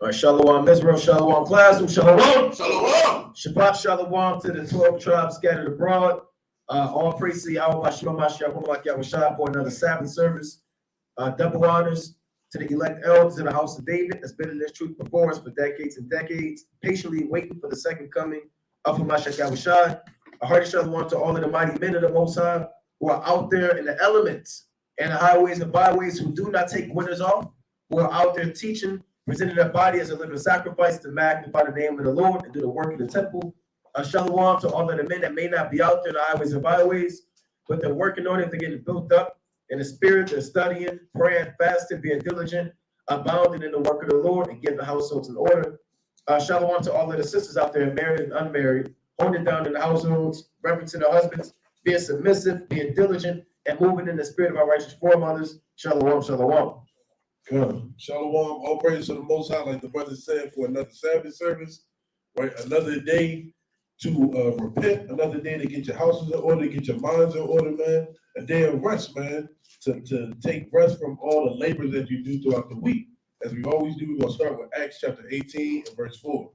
All right, Shalom Israel, Shalom class, Shalom. Shalom. Shabbat Shalom to the 12 tribes scattered abroad. All praise to Yahweh Bashima Mashiach for another Sabbath service. Double honors to the elect elders in the house of David that's been in this truth before us for decades and decades, patiently waiting for the second coming of Mashiach Yahushua. A hearty shalom to all of the mighty men of the Most High who are out there in the elements and the highways and byways, who do not take winters off, who are out there teaching, presenting their body as a living sacrifice to magnify the name of the Lord and do the work of the temple. Shalom to all of the men that may not be out there in the highways and byways, but they're working on it, they're getting built up in the spirit, they're studying, praying, fasting, being diligent, abounding in the work of the Lord, and getting the households in order. Shalom to all of the sisters out there, married and unmarried, holding down in the households, reverencing their husbands, being submissive, being diligent, and moving in the spirit of our righteous foremothers. Shalom, shalom. Good. Shalom, all praise to the Most High, like the brother said, for another Sabbath service, right? Another day to repent, another day to get your houses in order, get your minds in order, man. A day of rest, man, to take rest from all the labor that you do throughout the week. As we always do, we're going to start with Acts chapter 18 and verse 4.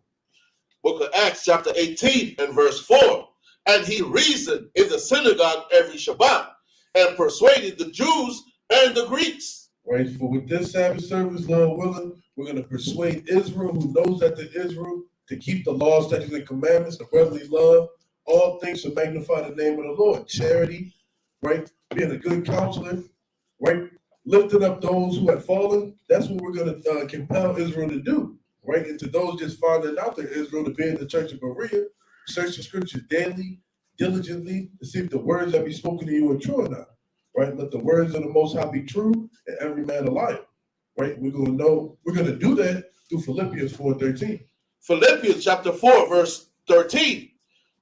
Book of Acts chapter 18 and verse 4. And he reasoned in the synagogue every Shabbat and persuaded the Jews and the Greeks. Right, for with this Sabbath service, Lord willing, we're going to persuade Israel, who knows that they're Israel, to keep the laws, statutes, and commandments, the brotherly love, all things to magnify the name of the Lord. Charity, right, being a good counselor, right, lifting up those who have fallen. That's what we're going to compel Israel to do, right? And to those just finding out that Israel, to be in the church of Berea, search the scriptures daily, diligently, to see if the words that be spoken to you are true or not. Right, let the words of the Most High be true, and every man a liar. Right, we're going to do that through Philippians 4:13. Philippians chapter 4 verse 13.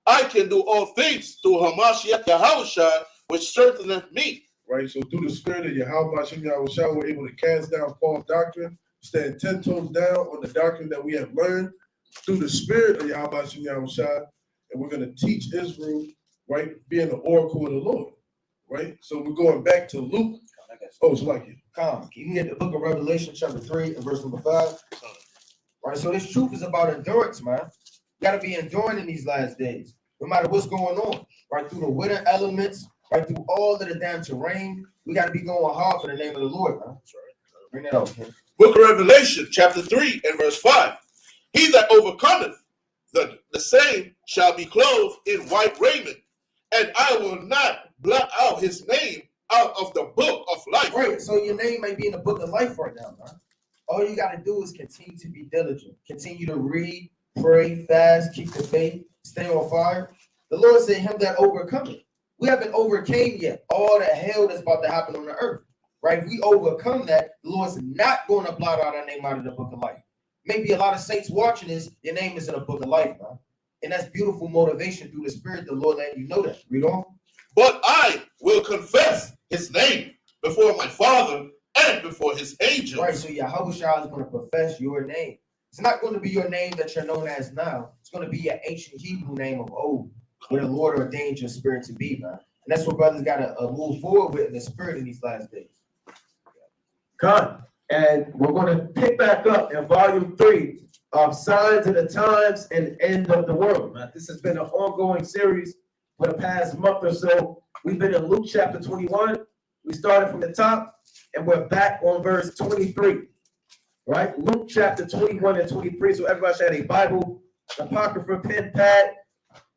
I can do all things through Hamashiach Yahushua, which strengtheneth me. Right, so through the spirit of Yahweh Yahushua, we're able to cast down false doctrine, stand 10 toes down on the doctrine that we have learned through the spirit of Yahweh Yahushua, and we're going to teach Israel, right, being the oracle of the Lord. Right, so we're going back to Luke. Oh, it's like it. Come, you can get the book of Revelation, chapter 3, and verse number 5. Right, so this truth is about endurance, man. You got to be enduring in these last days, no matter what's going on. Right, through the winter elements, right, through all of the damn terrain, we got to be going hard for the name of the Lord, man. Bring that up, man. Book of Revelation, chapter 3, and verse 5. He that overcometh, the same shall be clothed in white raiment, and I will not blot out his name out of the book of life. Right, so your name may be in the book of life right now, man. All you got to do is continue to be diligent. Continue to read, pray, fast, keep the faith, stay on fire. The Lord said, him that overcometh. We haven't overcame yet all the hell that's about to happen on the earth. Right, if we overcome that, the Lord's not going to blot out our name out of the book of life. Maybe a lot of saints watching this, your name is in the book of life, man. And that's beautiful motivation through the Spirit. The Lord letting you know that. Read on. But I will confess his name before my Father and before his angels. Right, so Yahushua is going to profess your name. It's not going to be your name that you're known as now. It's going to be your ancient Hebrew name of old, where the Lord ordained your spirit to be, man. And that's what brothers got to move forward with in the spirit in these last days. God, and we're going to pick back up in volume 3 of Signs of the Times and End of the World. Now, this has been an ongoing series for the past month or so. We've been in Luke chapter 21. We started from the top, and we're back on verse 23. Right? Luke chapter 21 and 23. So everybody should have a Bible, apocrypha, pen, pad,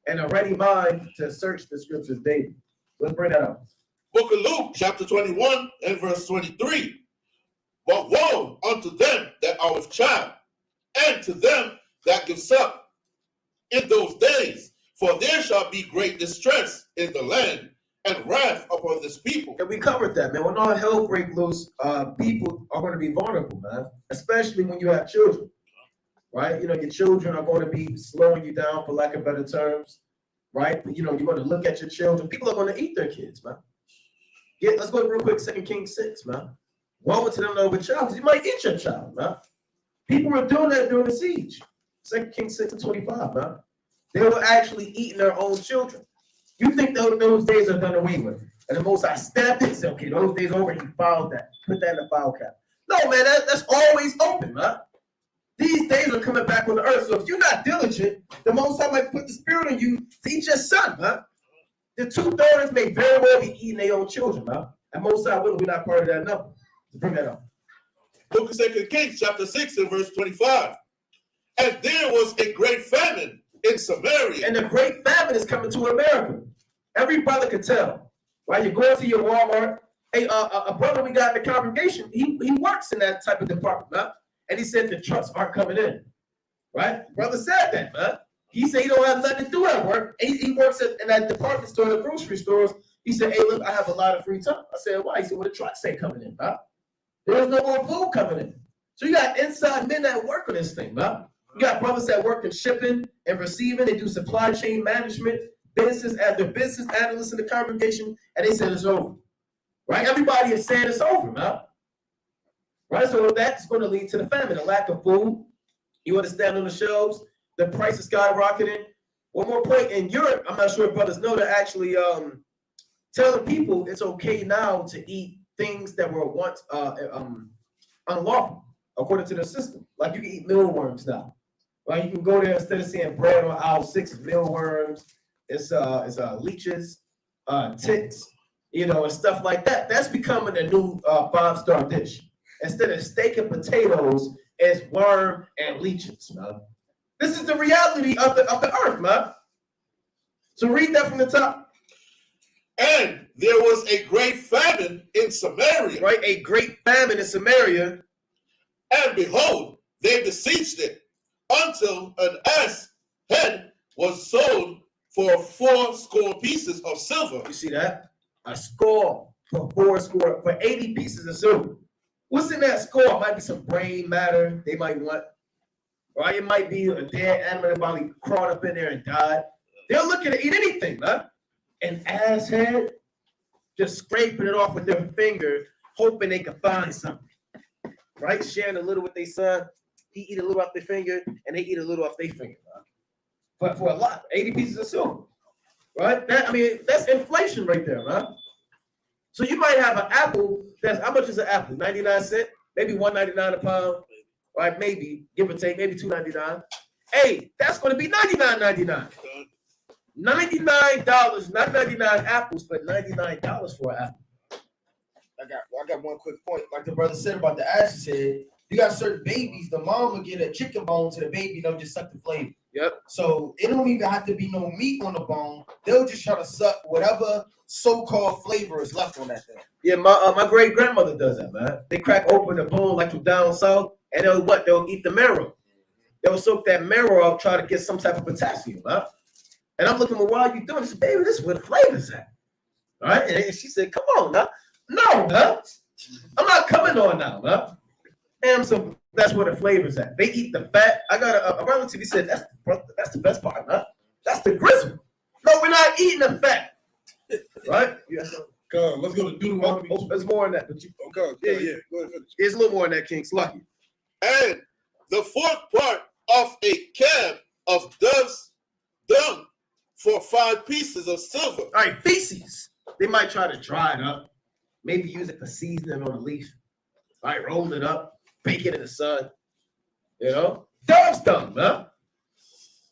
and a ready mind to search the scriptures daily. Let's bring that up. Book of Luke chapter 21 and verse 23. But woe unto them that are with child, and to them that give suck in those days, for there shall be great distress in the land and wrath upon this people. And we covered that, man. When all hell break loose, people are going to be vulnerable, man. Especially when you have children, right? You know, your children are going to be slowing you down, for lack of better terms, right? You know, you're going to look at your children. People are going to eat their kids, man. Let's go real quick, 2 Kings 6, man. Woe to them that are with child, because you might eat your child, man. People were doing that during the siege. 2 Kings 6 and 25, man. They were actually eating their own children. You think those days are done away with. And the Most High stamped it and said, okay, those days over, he filed that. Put that in the file cap. No, man, that's always open, man. these days are coming back on the earth. So if you're not diligent, the Most High might put the spirit on you to eat your son, man. The two daughters may very well be eating their own children, man. And Most High will, we're not part of that number. So bring that up. Book of 2 Kings, chapter 6, and verse 25. And there was a great famine in Samaria. And the great famine is coming to America. Every brother could tell, right? You go into your Walmart. Hey, a brother we got in the congregation, he works in that type of department, man. And he said the trucks aren't coming in, right? Brother said that, man. He said he don't have nothing to do at work. He works in that department store, the grocery stores. He said, hey, look, I have a lot of free time. I said, why? He said, well, the trucks ain't coming in, man. There's no more food coming in. So you got inside men that work on this thing, man. You got brothers that work in shipping and receiving. They do supply chain management, business as their business analysts in the congregation, and they said it's over. Right? Everybody is saying it's over, man. Right? So that's going to lead to the famine, the lack of food. You understand on the shelves, the price is skyrocketing. One more point, in Europe, I'm not sure if brothers know, they're actually telling people it's okay now to eat things that were once unlawful, according to the system. Like you can eat mealworms now. Right? You can go there instead of seeing bread on aisle 6, it's mealworms, it's leeches, ticks, and stuff like that. That's becoming a new 5-star dish. Instead of steak and potatoes, it's worm and leeches, man. This is the reality of the earth, man. So read that from the top. And there was a great famine in Samaria. Right, a great famine in Samaria. And behold, they besieged it until an ass head was sold for 80 pieces of silver. You see that? A score for 80 pieces of silver. What's in that score? It might be some brain matter they might want. Right? It might be a dead animal that probably crawled up in there and died. They're looking to eat anything, man. An ass head, just scraping it off with their finger, hoping they can find something. Right? Sharing a little with their son. He eat a little off their finger, and they eat a little off their finger. Man. But for a lot, 80 pieces of silver. Right? That's inflation right there, man. So you might have an apple. How much is an apple? 99 cents? Maybe $1.99 a pound. Right? Maybe, give or take, maybe $2.99. Hey, that's going to be $99.99. $99, not 99 apples, but $99 for an apple. I got one quick point. Like the brother said about the ass's head, you got certain babies, the mom will get a chicken bone to the baby, they'll just suck the flavor. Yep. So it don't even have to be no meat on the bone. They'll just try to suck whatever so-called flavor is left on that thing. Yeah, my great grandmother does that, man. They crack open the bone like from down south, and they'll eat the marrow. They'll soak that marrow up, try to get some type of potassium, man. And I'm looking, well, why are you doing this? Baby, this is where the flavor's at. All right. And she said, come on now. No, man. I'm not coming on now, man. And that's where the flavor's at. They eat the fat. I got a relative, he said, that's the best part, man. That's the grizzle. No, we're not eating the fat. Right? Yes. Come, let's go to Deuteronomy. There's more in that. But Go ahead, finish. There's a little more in that, King. Slucky. And the fourth part of a cab of dove's dung for 5 pieces of silver. All right, feces. They might try to dry it up. Maybe use it for seasoning on a leaf. All right, roll it up, bake it in the sun. Dove's dung, man.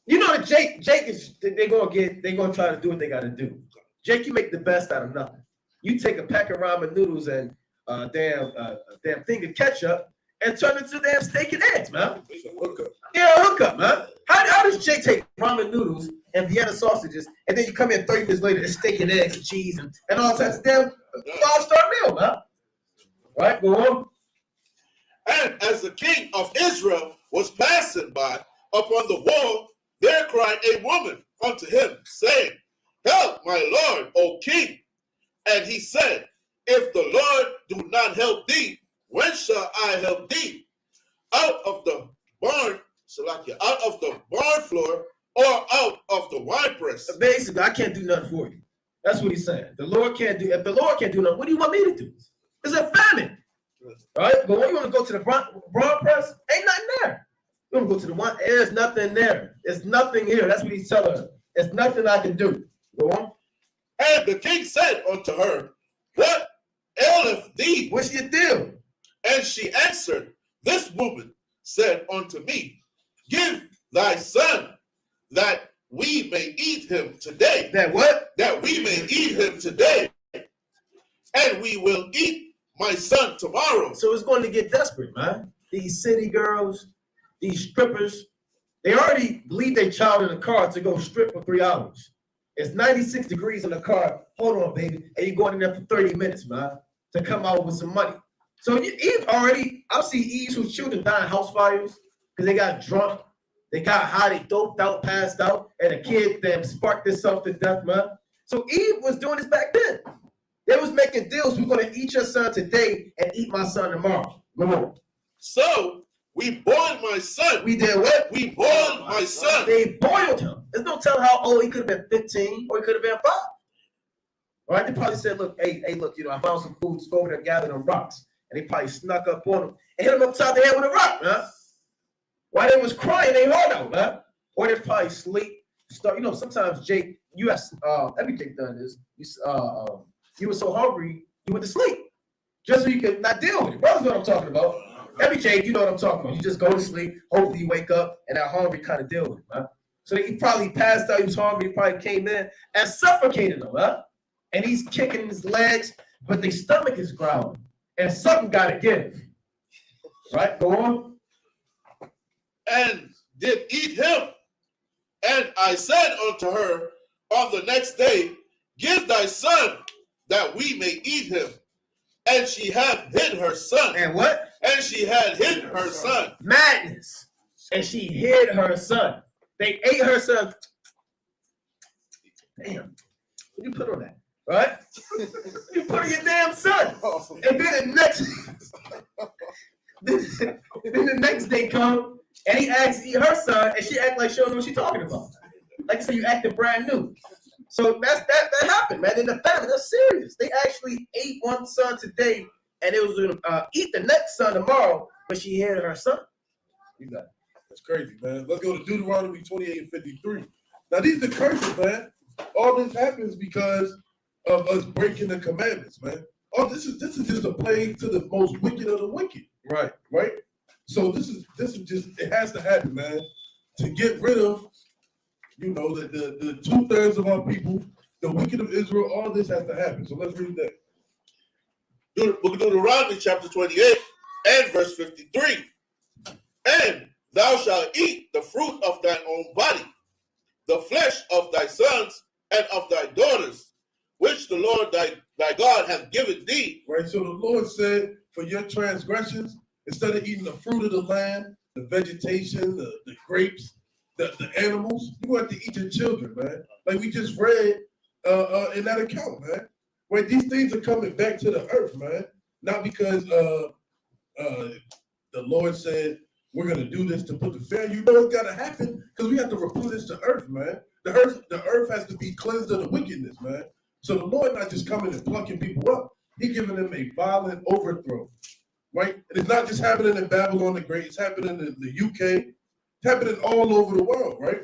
You know that Jake is they're gonna try to do what they gotta do. Jake, you make the best out of nothing. You take a pack of ramen noodles and a damn thing of ketchup and turn it to damn steak and eggs, man. Yeah, hookup, man. How does Jake take ramen noodles and Vienna sausages, and then you come in 30 minutes later, there's steak and eggs and cheese and all types of damn 5-star meal, man? Right, go on. And as the king of Israel was passing by upon the wall, there cried a woman unto him, saying, Help, my lord, O king. And he said, If the Lord do not help thee, when shall I help thee? Out of the barn, out of the barn floor, or out of the winepress? Basically, I can't do nothing for you. That's what he's saying. The Lord can't do. If the Lord can't do nothing, what do you want me to do? It's a famine, right? But when you want to go to the barn press, ain't nothing there. You want to go to the wine? There's nothing there. There's nothing here. That's what he's telling her. There's nothing I can do. Go on. And the king said unto her, What aileth thee? What's your deal? And she answered, This woman said unto me, give thy son, that we may eat him today. That what? That we may eat him today, and we will eat my son tomorrow. So it's going to get desperate, man. These city girls, these strippers, they already leave their child in the car to go strip for 3 hours. It's 96 degrees in the car. Hold on, baby. And you're going in there for 30 minutes, man, to come out with some money. So Eve already, I've seen Eve's whose children die in house fires because they got drunk, they got high, they doped out, passed out, and a kid then sparked themselves to death, man. So Eve was doing this back then. They was making deals. We're going to eat your son today and eat my son tomorrow. Go on. So we boiled my son. We did what? We boiled my son. They boiled him. There's no telling how old he could have been, 15, or he could have been 5. All right, they probably said, look, hey, look, I found some food, just go over there, gathered on rocks. And they probably snuck up on him and hit him upside the head with a rock, man. While they was crying, they heart out, man. Or they probably sleep. Sometimes, Jake, you have, every Jake done this. You were so hungry, you went to sleep. Just so you could not deal with it. Brothers know what I'm talking about. Every Jake, you know what I'm talking about. You just go to sleep, hopefully you wake up, and that hungry kind of deal with it, man. So he probably passed out, he was hungry, he probably came in and suffocated him, huh? And he's kicking his legs, but the stomach is growling. And something got to give. Right? Go on. And did eat him. And I said unto her on the next day, give thy son, that we may eat him. And she had hid her son. And what? And she had hid her son. Madness. And she hid her son. They ate her son. Damn. What do you put on that? Right? You put on your damn son. And then the next day come and he asks to eat her son, and she act like she don't know what she's talking about. Like I said, you acting brand new. So that happened, man. In the family, that's serious. They actually ate one son today, and it was gonna eat the next son tomorrow, but she hid her son. You got it. That's crazy, man. Let's go to Deuteronomy 28 and 53. Now these are curses, man. All this happens because of us breaking the commandments, man. Oh, this is just a plague to the most wicked of the wicked. Right. Right? So this is just, it has to happen, man. To get rid of, the 2/3 of our people, the wicked of Israel, all this has to happen. So let's read that. Deuteronomy chapter 28 and verse 53. And thou shalt eat the fruit of thine own body, the flesh of thy sons and of thy daughters, which the Lord thy God hath given thee. Right, so the Lord said, for your transgressions, instead of eating the fruit of the land, the vegetation, the grapes, the animals, you have to eat your children, man. Like we just read in that account, man. Right, these things are coming back to the earth, man. Not because the Lord said we're gonna do this to put the fear. It's gotta happen because we have to replenish the earth, man. The earth has to be cleansed of the wickedness, man. So the Lord not just coming and plucking people up, He giving them a violent overthrow, right? And it's not just happening in Babylon the Great, it's happening in the UK, it's happening all over the world, right?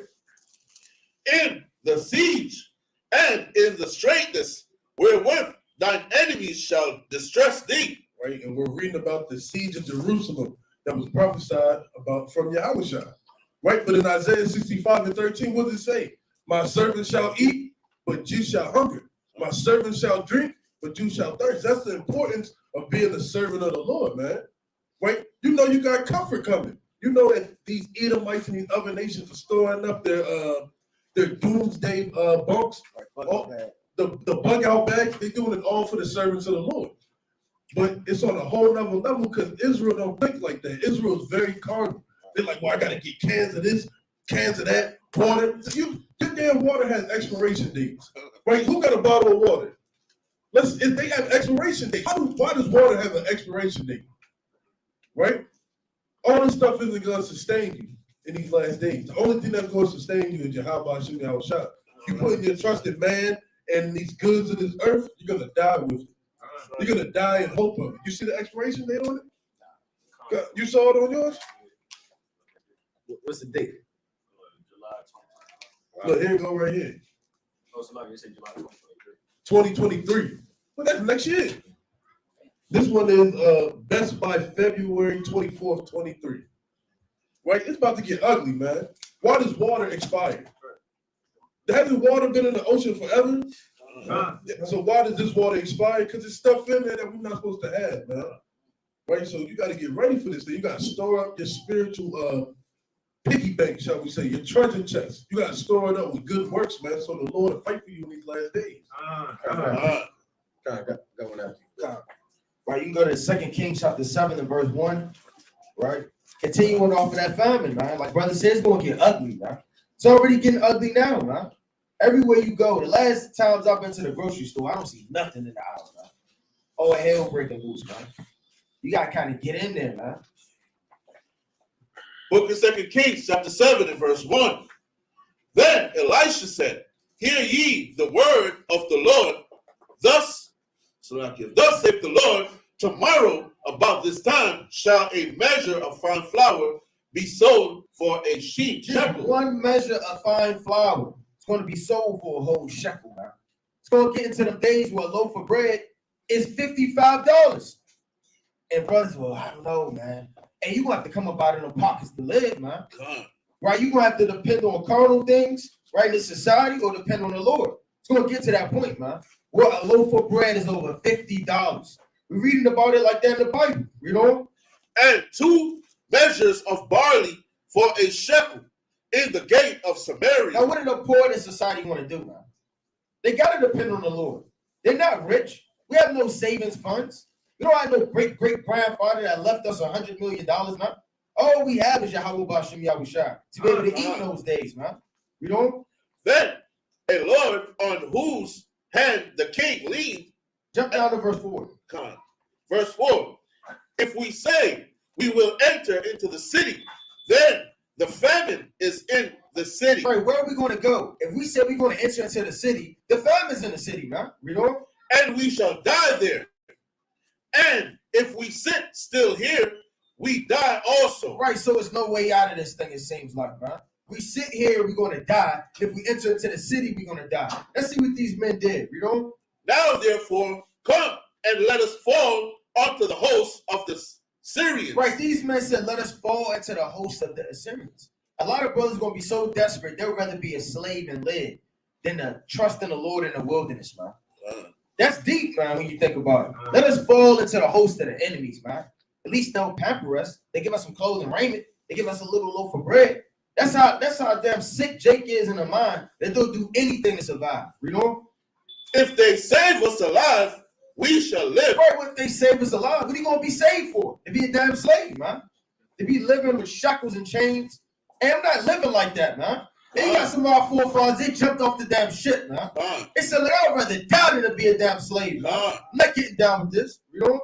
In the siege and in the straitness wherewith thine enemies shall distress thee. Right, and we're reading about the siege of Jerusalem that was prophesied about from Yahushua, right? But in Isaiah 65 and 13, what does it say? My servant shall eat, but you shall hunger. My servant shall drink, but you shall thirst. That's the importance of being a servant of the Lord, man. Right? You got comfort coming. You know that these Edomites and these other nations are storing up their doomsday bunks, the bug out bags. They're doing it all for the servants of the Lord. But it's on a whole nother level because Israel don't think like that. Israel is very carnal. They're like, well, I got to get cans of this, cans of that, water. Your damn water has expiration dates, right? Who got a bottle of water? If they have expiration date, why does water have an expiration date, right? All this stuff isn't going to sustain you in these last days. The only thing that's going to sustain you is Yahweh Shem Yahushua. You put in your trust in man and these goods of this earth, you're going to die with it. You're going to die in hope of it. You see the expiration date on it? You saw it on yours? What's the date? July 2023. Look, here you go right here. Oh, so you said July 2023. Well, that's next year. This one is best by February 24th, 23. right? It's about to get ugly, man. Why does water expire? Hasn't water been in the ocean forever? So why does this water expire? Because there's stuff in there that we're not supposed to have, man. Right? So you got to get ready for this thing. You got to store up your spiritual piggy bank, shall we say, your treasure chest. You got to store it up with good works, man, so the Lord will fight for you in these last days. Go on after. Right, you can go to 2 Kings chapter 7 and verse 1, right? Continuing off of that famine, man. Like brother says, it's going to get ugly, man. It's already getting ugly now, man. Everywhere you go, the last times I've been to the grocery store, I don't see nothing in the aisle, man. Oh, hell breaking loose, man. You got to kind of get in there, man. Book of 2 Kings, chapter 7, and verse 1. Then Elisha said, hear ye the word of the Lord. Thus saith the Lord, tomorrow about this time shall a measure of fine flour be sold for a shekel. One measure of fine flour. It's going to be sold for a whole shekel, man. It's going to get into them days where a loaf of bread is $55. And brothers, well, I don't know, man. And you're going to have to come up out of them pockets to live, man. God. Right? You're going to have to depend on carnal things, right, in society, or depend on the Lord. It's going to get to that point, man, where a loaf of bread is over $50. We're reading about it like that in the Bible, you know? And 2 measures of barley for a shekel in the gate of Samaria. Now, what do the poor in society want to do, man? They got to depend on the Lord. They're not rich. We have no savings funds. We don't have no great-great-grandfather that left us $100 million, man. All we have is Yahweh Bashim Yahushua to be able to eat in those days, man. You know? Then a Lord on whose hand the king leaned. Jump down to verse 4. God. Verse 4. If we say we will enter into the city, then the famine is in the city. Right, where are we going to go? If we say we're going to enter into the city, the famine's in the city, man. You know? And we shall die there. And if we sit still here, we die also. Right, so there's no way out of this thing, it seems like, man. We sit here, we're going to die. If we enter into the city, we're going to die. Let's see what these men did, you know? Now, therefore, come and let us fall onto the host of the Syrians. Right, these men said, let us fall into the host of the Assyrians. A lot of brothers going to be so desperate, they'd rather be a slave and live than to trust in the Lord in the wilderness, man. That's deep, man, when you think about it. Let us fall into the host of the enemies, man. At least they'll pamper us. They give us some clothes and raiment. They give us a little loaf of bread. That's how damn sick Jake is in the mind that they'll do anything to survive, you know? If they save us alive, we shall live. Right, what if they save us alive? What are you going to be saved for? To be a damn slave, man. To be living with shackles and chains. And I'm not living like that, man. They got some of our forefathers, they jumped off the damn shit, man. They said, like, I'd rather die than to be a damn slave, man. I'm not getting down with this, you know?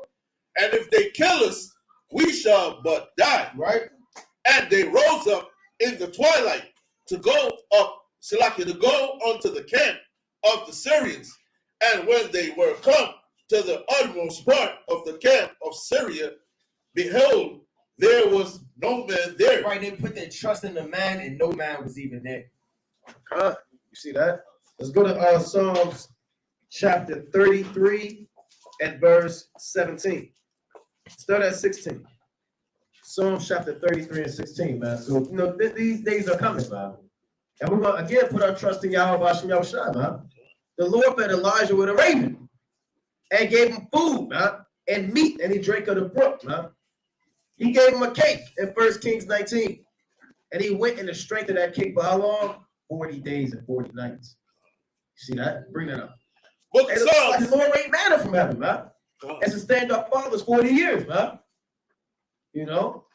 And if they kill us, we shall but die. Right? And they rose up in the twilight to go up, to go unto the camp of the Syrians. And when they were come to the utmost part of the camp of Syria, behold, there was no man there. Right, they put their trust in the man, and no man was even there. You see that? Let's go to Psalms chapter 33 and verse 17. Start at 16. Psalms chapter 33 and 16, man. So, you know, these days are coming, man. And we're going to, again, put our trust in Yahweh Bashim Yahushua, man. The Lord fed Elijah with a raven and gave him food, man, and meat, and he drank of the brook, man. He gave him a cake in 1 Kings 19. And he went in the strength of that cake for how long? 40 days and 40 nights. You see that? Bring that up. Book And of it looks Psalms. like the Lord rained manna from heaven, man. As a stand-up fathers 40 years, man. You know?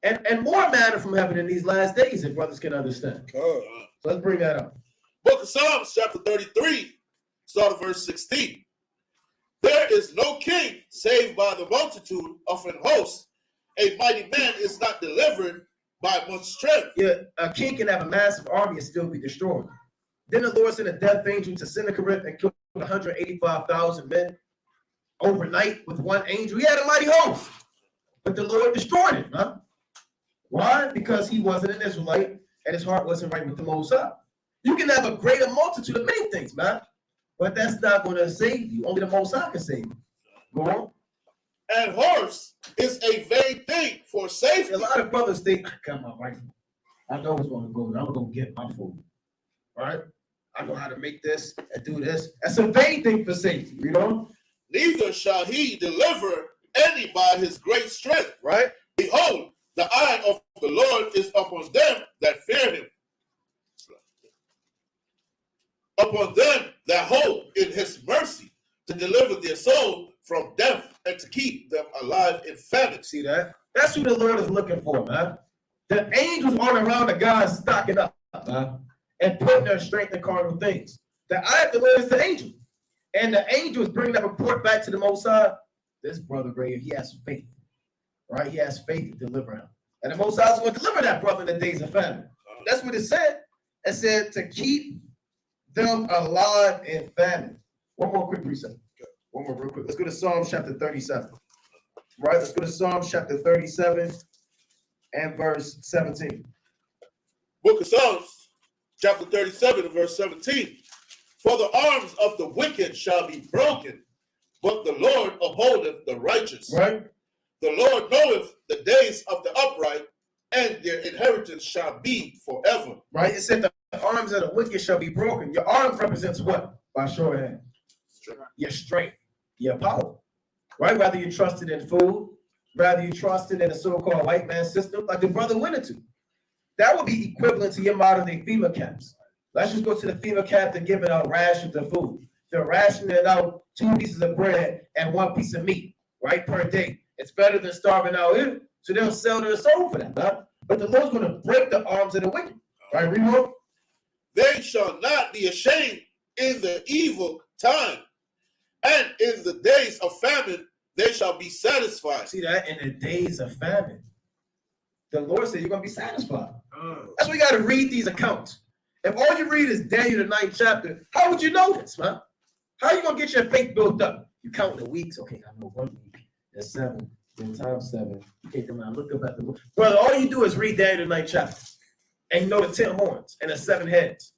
And more manna from heaven in these last days, if brothers can understand. So let's bring that up. Book of Psalms, chapter 33, start at verse 16. There is no king saved by the multitude of an host. A mighty man is not delivered by much strength. Yeah, a king can have a massive army and still be destroyed. Then the Lord sent a death angel to Sennacherib and killed 185,000 men overnight with one angel. He had a mighty host, but the Lord destroyed it, huh? Why? Because he wasn't an Israelite and his heart wasn't right with the Most High. You can have a greater multitude of many things, man, but that's not going to save you. Only the Most High can save you. Go on. and horse is a vain thing for safety. A lot of brothers think, I got my rifle. I know it's going to go, and I'm going to get my food. Right? I know how to make this and do this. That's a vain thing for safety, you know? Neither shall he deliver any by his great strength. Right? Behold, the eye of the Lord is upon them that fear him, upon them that hope in his mercy, to deliver their soul from death and to keep them alive in famine. See that? That's who the Lord is looking for, man. The angels aren't around the guys stocking up, man, and putting their strength in carnal things. The eye of the Lord is the angel. And the angels bring that report back to the Most High. This brother right here, he has faith. Right? He has faith to deliver him. And the Most High is going to deliver that brother in the days of famine. That's what it said. It said to keep them alive in famine. One more quick precept. One more real quick. Let's go to Psalm chapter 37. Right? Let's go to Psalm chapter 37 and verse 17. Book of Psalms, chapter 37 and verse 17. For the arms of the wicked shall be broken, but the Lord upholdeth the righteous. Right? The Lord knoweth the days of the upright, and their inheritance shall be forever. Right? It said the arms of the wicked shall be broken. Your arm represents what? By shorthand. Your strength, your power. Right? Whether you trusted in food, whether you trusted in the so-called white man system, like the brother went into. That would be equivalent to your modern day FEMA camps. Let's just go to the FEMA camp. They're giving out rations of food. They're rationing out 2 pieces of bread and 1 piece of meat, right, per day. It's better than starving out here. So they'll sell their soul for that, right? But the Lord's going to break the arms of the wicked. Right, read on. They shall not be ashamed in the evil time, and in the days of famine they shall be satisfied. See that? In the days of famine, the Lord said you're going to be satisfied. That's why you got to read these accounts. If all you read is Daniel, the 9th chapter, how would you know this, man? How are you going to get your faith built up? You count the weeks. Okay, I know 1 week. That's 7. Then times 7. You take them out. Look up at the brother. All you do is read Daniel, the 9th chapter. And you know the 10 horns and the 7 heads.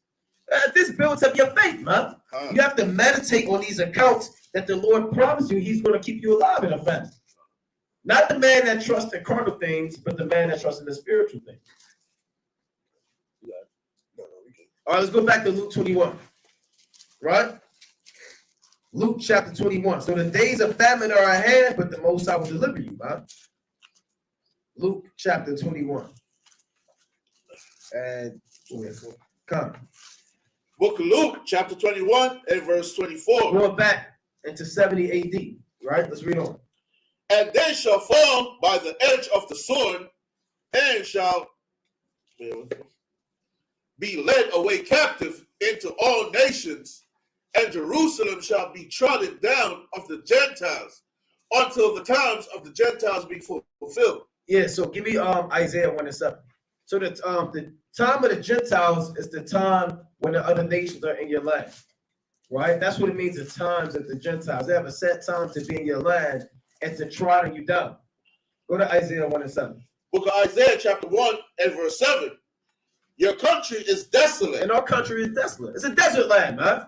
This builds up your faith, man. You have to meditate on these accounts that the Lord promised you he's going to keep you alive in a famine. Not the man that trusts in carnal things, but the man that trusts in the spiritual things. All right, let's go back to Luke 21. Right? Luke chapter 21. So the days of famine are at hand, but the Most High will deliver you, man. Luke chapter 21. And come. Book of Luke, chapter 21 and verse 24. Going back into 70 AD. Right? Let's read on. And they shall fall by the edge of the sword, and shall be led away captive into all nations, and Jerusalem shall be trodden down of the Gentiles until the times of the Gentiles be fulfilled. Yeah, so give me Isaiah 1 and 7. So the time of the Gentiles is the time when the other nations are in your land. Right? That's what it means, the times of the Gentiles. They have a set time to be in your land and to trodden you down. Go to Isaiah 1 and 7. Book of Isaiah, chapter 1 and verse 7. Your country is desolate. And our country is desolate. It's a desert land, man.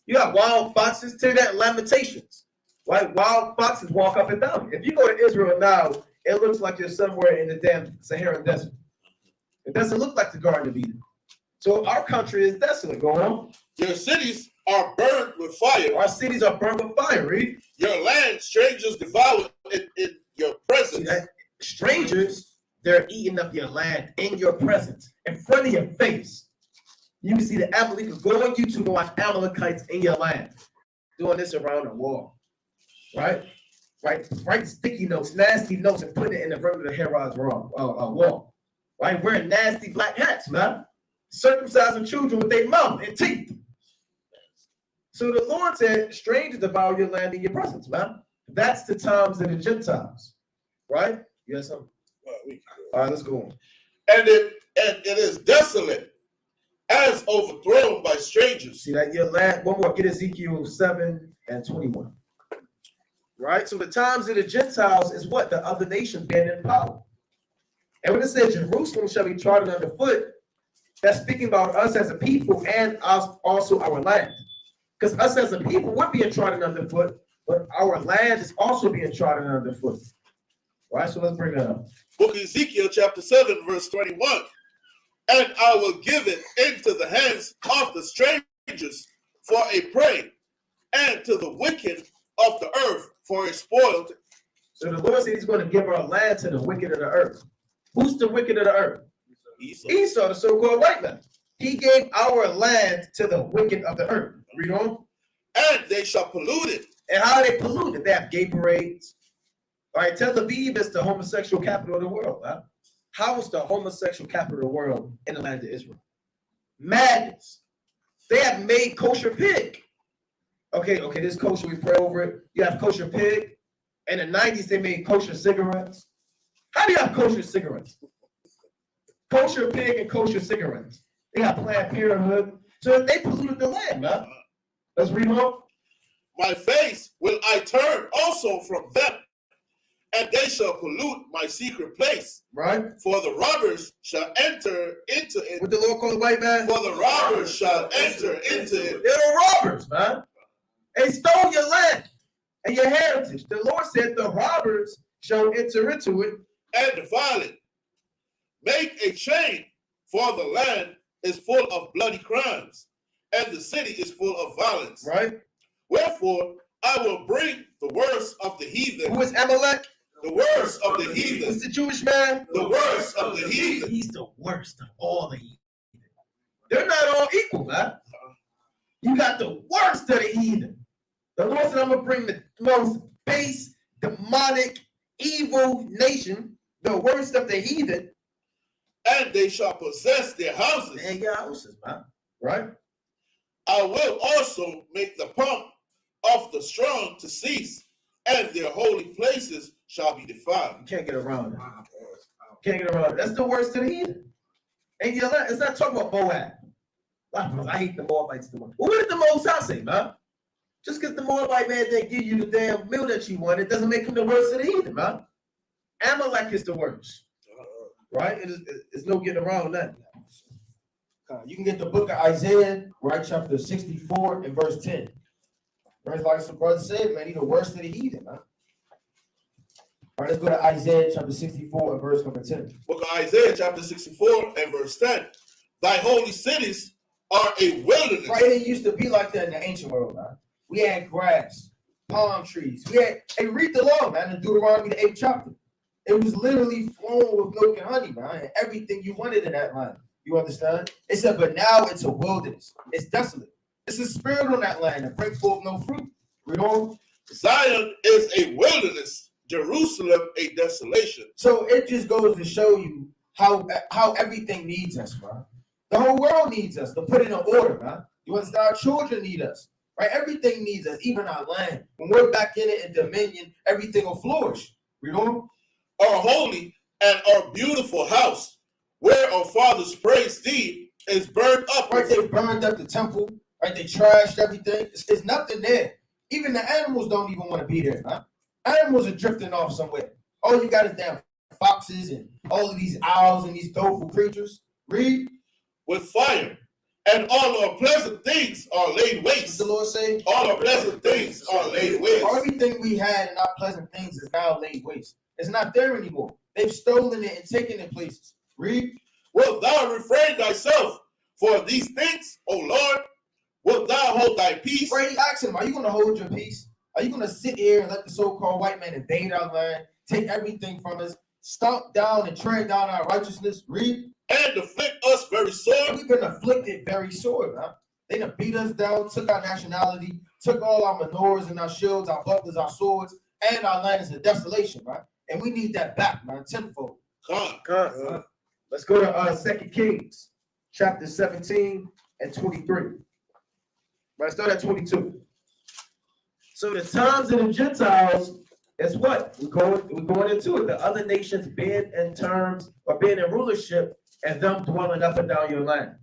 You got wild foxes. Take that Lamentations. Right? Wild foxes walk up and down. If you go to Israel now, it looks like you're somewhere in the damn Saharan desert. It doesn't look like the Garden of Eden. So our country is desolate. Go on. Your cities are burned with fire. Our cities are burned with fire. Read. Your land strangers devour in your presence. Strangers, they're eating up your land in your presence, in front of your face. You can see the Amalekites. Go on YouTube and watch Amalekites in your land doing this around the wall. Right? Write sticky notes, nasty notes, and put it in the front of the Herod's wall. Right? Wearing nasty black hats, man. Circumcising children with their mouth and teeth. So the Lord said, strangers devour your land in your presence, man. That's the times of the Gentiles. Right? You have something? All right, let's go on. And it is desolate, as overthrown by strangers. See that your land, one more, get Ezekiel 7 and 21. Right? So the times of the Gentiles is what? The other nations being in power. And when it says Jerusalem shall be trodden underfoot, that's speaking about us as a people and us also our land. Because us as a people, we're being trodden underfoot, but our land is also being trodden underfoot. Right, so let's bring that up. Book of Ezekiel, chapter 7, verse 21. And I will give it into the hands of the strangers for a prey, and to the wicked of the earth for a spoil. So the Lord said he's going to give our land to the wicked of the earth. Who's the wicked of the earth? Esau, the so-called white man. He gave our land to the wicked of the earth. Read on. And they shall pollute it. And how are they polluted? They have gay parades. All right, Tel Aviv is the homosexual capital of the world. Huh? How is the homosexual capital of the world in the land of Israel? Madness. They have made kosher pig. Okay, this kosher, we pray over it. You have kosher pig. In the 90s, they made kosher cigarettes. How do you have kosher cigarettes? Kosher pig and kosher cigarettes. They got Planned Parenthood. So they polluted the land, man. Let's read on. My face will I turn also from them, and they shall pollute my secret place. Right? For the robbers shall enter into it. What the Lord called the white man? For the robbers shall enter into it. They're the robbers, man. They stole your land and your heritage. The Lord said the robbers shall enter into it. And defile it. Make a chain, for the land is full of bloody crimes, and the city is full of violence. Right? Wherefore, I will bring the worst of the heathen. Who is Amalek? The worst of the heathen. Who's the Jewish man? The worst of the heathen. He's the worst of all the heathen. They're not all equal, man. You got the worst of the heathen. The Lord said, I'm going to bring the most base, demonic, evil nation, the worst of the heathen. And they shall possess their houses. And your houses, man. Right? I will also make the pomp of the strong to cease, and their holy places shall be defiled. You can't get around it. Can't get around it. That's the worst of the heathen. And you know, it's not talking about Moab. I hate the Moabites the most. Well, what did the Most High say, man? Just because the Moabite man didn't give you the damn meal that you wanted doesn't make him the worst of the heathen, man. Amalek is the worst. Right? It's no getting around that. You can get the book of Isaiah, right, chapter 64 and verse 10. Right, like some brother said, man, he's the worst of the heathen, man. All right, let's go to Isaiah chapter 64 and verse number 10. Book of Isaiah, chapter 64 and verse 10. Thy holy cities are a wilderness. Right, it used to be like that in the ancient world, man. We had grass, palm trees. Hey, read the law, man, in Deuteronomy, the 8th chapter. It was literally flowing with milk and honey, man, and everything you wanted in that land. You understand? It said, but now it's a wilderness. It's desolate. It's a spirit on that land and bring forth no fruit. Read on. Zion is a wilderness, Jerusalem a desolation. So it just goes to show you how everything needs us, man. The whole world needs us to put it in order, man. You understand? Our children need us, right? Everything needs us, even our land. When we're back in it in dominion, everything will flourish. Read on. Our holy and our beautiful house, where our fathers praise thee, is burned up. Right, they burned up the temple. Right, they trashed everything. There's nothing there. Even the animals don't even want to be there, man. Animals are drifting off somewhere. All you got is damn foxes and all of these owls and these doleful creatures. Read. With fire, and all our pleasant things are laid What's waste. the Lord say? All our pleasant things are laid waste. Everything we had and our pleasant things is now laid waste. It's not there anymore. They've stolen it and taken it places. Read. Wilt thou refrain thyself for these things, O Lord? Wilt thou hold thy peace? Right, he asked him, are you going to hold your peace? Are you going to sit here and let the so-called white man invade our land, take everything from us, stomp down and tread down our righteousness? Read. And afflict us very sore. We've been afflicted very sore, man. They done beat us down, took our nationality, took all our menorahs and our shields, our bucklers, our swords, and our land is a desolation, man. And we need that back, man, tenfold. Let's go to 2 Kings, chapter 17 and 23. Right, start at 22. So the times of the Gentiles, that's what? We're going into it. The other nations being in terms or being in rulership and them dwelling up and down your land.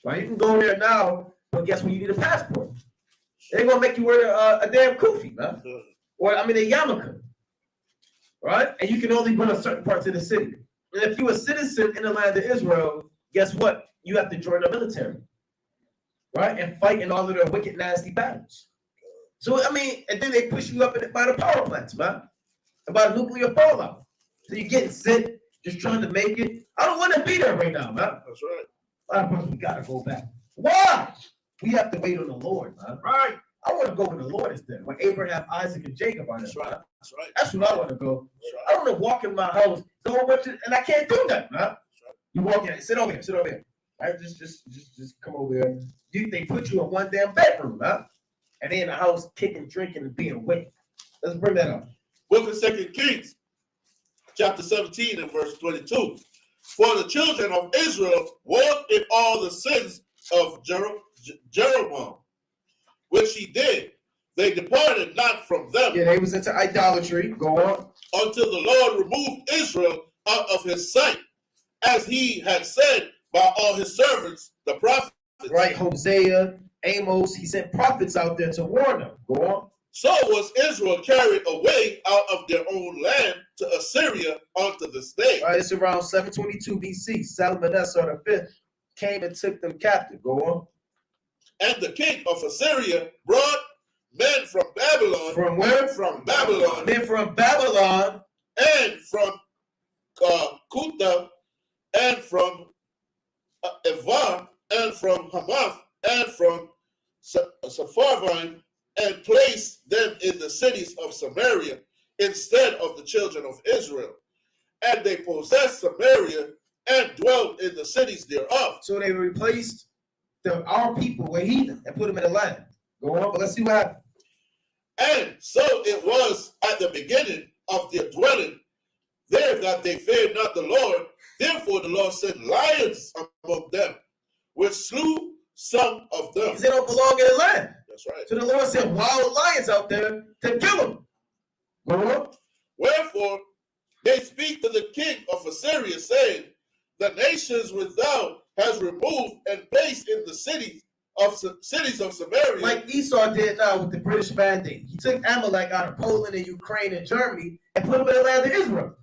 Right? You can go there now, but guess what? You need a passport. They're going to make you wear a damn kufi, man. Or, a yarmulke. Right? And you can only go to certain parts of the city. And if you're a citizen in the land of Israel, guess what? You have to join the military. Right? And fight in all of their wicked, nasty battles. So I mean, and then they push you up by the power plants, man, and by the nuclear fallout. So you're getting sick, just trying to make it. I don't want to be there right now, man. That's right. A lot of us, we gotta go back. Why? We have to wait on the Lord, man. Right. I want to go where the Lord is there, when Abraham, Isaac, and Jacob are there. That's right. That's right. That's what I want to go. That's I right. want to walk in my house, the whole bunch of, and I can't do that, man. You walk in, sit over here, sit over here. Right? Just come over here. They put you in one damn bedroom, man. And they in the house kicking, drinking, and being wicked. Let's bring that up. Book of 2 Kings, chapter 17 and verse 22. For the children of Israel walked in all the sins of Jeroboam, which he did. They departed not from them Yeah, they was into idolatry. Go on. until the Lord removed Israel out of his sight, as he had said by all his servants, the prophets. Right, Hosea, Amos, he sent prophets out there to warn them. Go on. So was Israel carried away out of their own land to Assyria unto this day. All right, it's around 722 BC. Salmanassar V came and took them captive. Go on. And the king of Assyria brought men from Babylon. From where? From Babylon. Men from Babylon. And from Kuta, and from Evar, and from Hamath, and from Sepharvaim, and placed them in the cities of Samaria instead of the children of Israel. And they possessed Samaria and dwelt in the cities thereof. So they replaced our people with heathen and put them in the land. Go on, but let's see what happened. And so it was at the beginning of their dwelling there that they feared not the Lord. Therefore the Lord sent lions among them, which slew some of them. Because they don't belong in the land. That's right. So the Lord sent wild lions out there to kill them. Go on. Wherefore they speak to the king of Assyria, saying, the nations which thou hast removed and placed in the cities of Samaria. Like Esau did now with the British Mandate. He took Amalek out of Poland and Ukraine and Germany and put them in the land of Israel.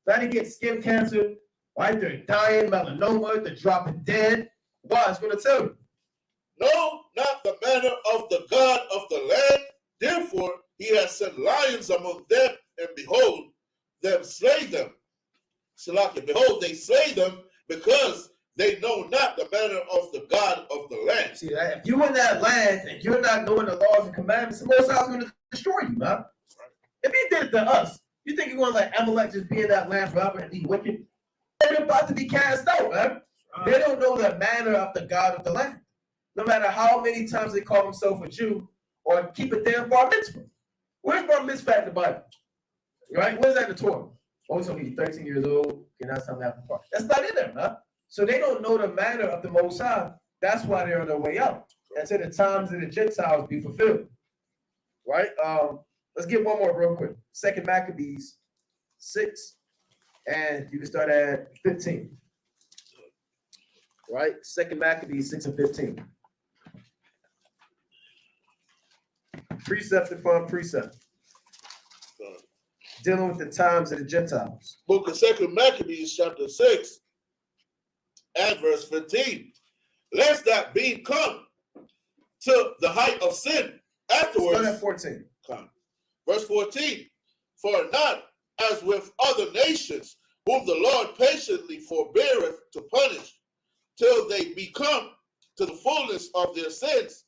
Now they get skin cancer, right? They're dying, melanoma, they're dropping dead. Why? It's going to tell you. No, not the manner of the God of the land. Therefore he has sent lions among them, and behold, them slay them. Salakia, behold, they slay them because they know not the manner of the God of the land. See that? If you're in that land and you're not knowing the laws and commandments, the Most High is going to destroy you, man. If he did it to us, you think you're going to let Amalek just be in that land forever and be wicked? They're about to be cast out, man. They don't know the manner of the God of the land. No matter how many times they call themselves a Jew or keep a damn bar mitzvah. Where's bar mitzvah in the Bible? Right? Where's that in the Torah? Oh, so you're 13 years old, okay, now it's time to have a bar. That's not in there, man. So they don't know the manner of the Most High. That's why they're on their way out. Until the times of the Gentiles be fulfilled. Right? Let's get one more real quick. 2 Maccabees 6, and you can start at 15. Right? 2 Maccabees 6 and 15. Precept upon precept. Dealing with the times of the Gentiles. Book of 2 Maccabees, chapter 6, and verse 15. Lest that being come to the height of sin afterwards. Start at 14. Come. Verse 14. For not as with other nations, whom the Lord patiently forbeareth to punish, till they become to the fullness of their sins,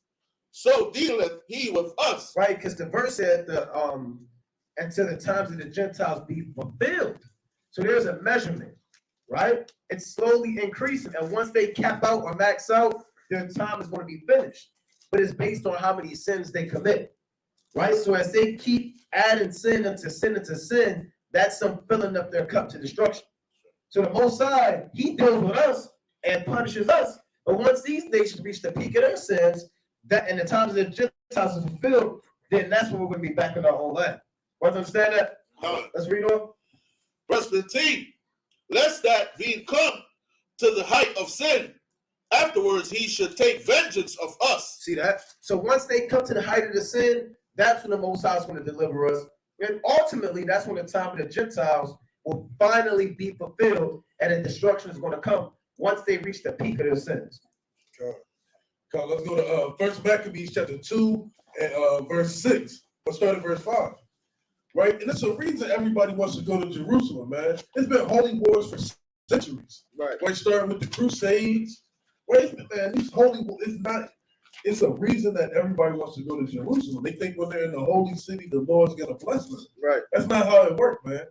so dealeth he with us. Right, because the verse said until the times of the Gentiles be fulfilled. So there's a measurement, right? It's slowly increasing. And once they cap out or max out, their time is going to be finished. But it's based on how many sins they commit. Right? So as they keep adding sin into sin, that's them filling up their cup to destruction. So the Most High, he deals with us and punishes us. But once these nations reach the peak of their sins, that and the times of the Gentiles is fulfilled, then that's when we're going to be back in our own land. Want to understand that? Let's read on. Verse 15. Lest that being come to the height of sin, afterwards he should take vengeance of us. See that? So once they come to the height of the sin, that's when the Most High is going to deliver us. And ultimately, that's when the time of the Gentiles will finally be fulfilled and the destruction is going to come once they reach the peak of their sins. Let's go to 1 Maccabees chapter 2 verse 6. Let's start at verse 5. Right? And it's a reason everybody wants to go to Jerusalem, man. It's been holy wars for centuries. Right. Right? Starting with the Crusades. Right? Man, these holy wars, it's a reason that everybody wants to go to Jerusalem. They think when they're in the holy city, the Lord's gonna bless them. Right. That's not how it works, man.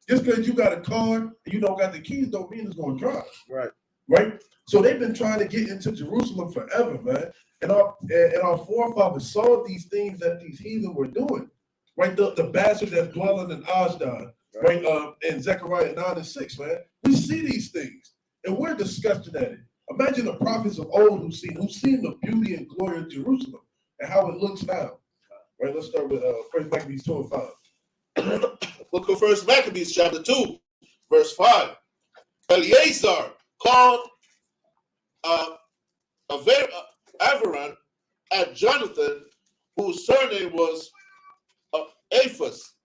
Just because you got a car and you don't got the keys don't mean it's gonna drive. Right. Right? So they've been trying to get into Jerusalem forever, man. And our forefathers saw these things that these heathen were doing. Right? The bastard that's dwelling in Ashdod, right? In Zechariah 9 and 6, man. We see these things and we're disgusted at it. Imagine the prophets of old who've seen the beauty and glory of Jerusalem and how it looks now. Right? Let's start with 1 Maccabees 2 and 5. Book of 1 Maccabees chapter 2, verse 5. Eleazar called Avaran and Jonathan, whose surname was Aphus.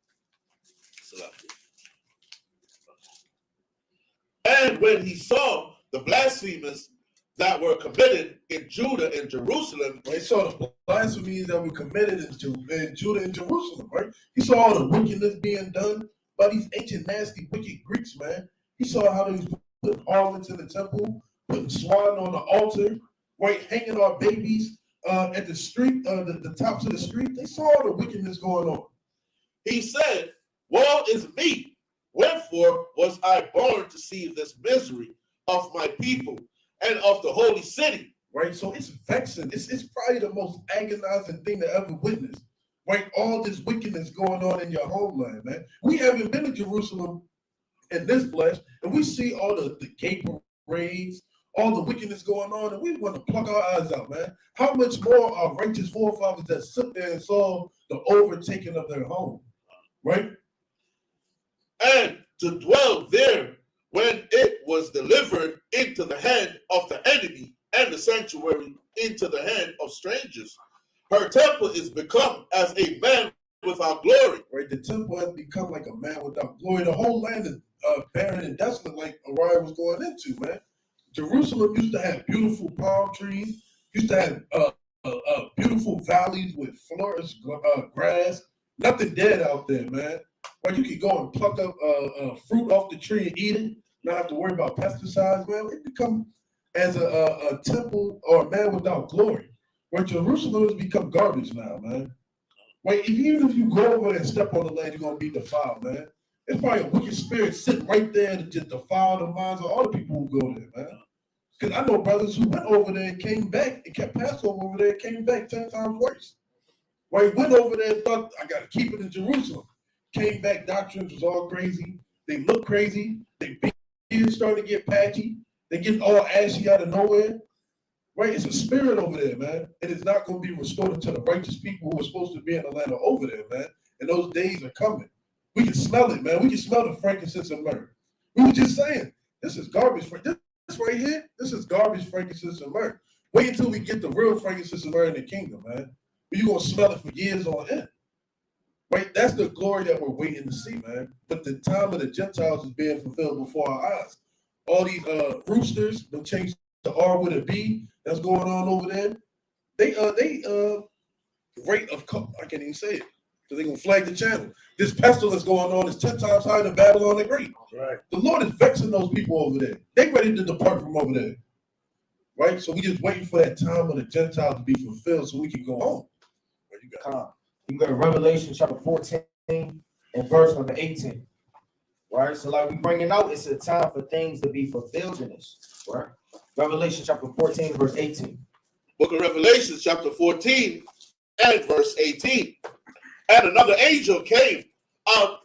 And when he saw the blasphemies that were committed in Judah and Jerusalem, He saw the blasphemies that were committed in Judah and Jerusalem, right? He saw all the wickedness being done by these ancient, nasty, wicked Greeks, man. He saw how they was putting harlots in the temple, putting swine on the altar, right? Hanging our babies at the street, the tops of the street. They saw all the wickedness going on. he said, woe is me, wherefore was I born to see this misery of my people and of the holy city. Right? So it's vexing. It's probably the most agonizing thing to ever witness. Right? All this wickedness going on in your homeland, man. We haven't been to Jerusalem in this flesh, and we see all the gay parades, all the wickedness going on, and we want to pluck our eyes out, man. How much more our righteous forefathers that sit there and saw the overtaking of their home, right? And to dwell there when it was delivered into the hand of the enemy, and the sanctuary into the hand of strangers. Her temple is become as a man without glory. Right? The temple has become like a man without glory. The whole land is barren and desolate, like Uriah was going into, man. Jerusalem used to have beautiful palm trees, used to have beautiful valleys with flourished grass. Nothing dead out there, man. But you could go and pluck up fruit off the tree and eat it, not have to worry about pesticides, man. It become as a temple or a man without glory. Where Jerusalem has become garbage now, man. Wait, even if you go over there and step on the land, you're gonna be defiled, man. It's probably a wicked spirit sitting right there to just defile the minds of all the people who go there, man. Because I know brothers who went over there and came back and kept Passover over there, came back 10 times worse. Right, went over there and thought, I gotta keep it in Jerusalem. Came back, doctrines was all crazy. They look crazy. They beards starting to get patchy. They getting all ashy out of nowhere. Right, it's a spirit over there, man. It is not going to be restored to the righteous people who are supposed to be in the land of over there, man. And those days are coming. We can smell it, man. We can smell the frankincense and myrrh. We were just saying, this is garbage. This right here, this is garbage, frankincense and myrrh. Wait until we get the real frankincense and myrrh in the kingdom, man. You're going to smell it for years on end. Right, that's the glory that we're waiting to see, man. But the time of the Gentiles is being fulfilled before our eyes. All these roosters, they'll change the R with a B that's going on over there. They rate of, I can't even say it, because they're going to flag the channel. This pestilence going on is 10 times higher than Babylon the Great. Right. The Lord is vexing those people over there. They ready to depart from over there. Right? So we just waiting for that time of the Gentiles to be fulfilled so we can go home. Where you got? You go to Revelation chapter 14 and verse number 18. Right? So like we bringing out, it's a time for things to be fulfilled in this. Right? Revelation chapter 14, verse 18. Book of Revelation, chapter 14 and verse 18. And another angel came out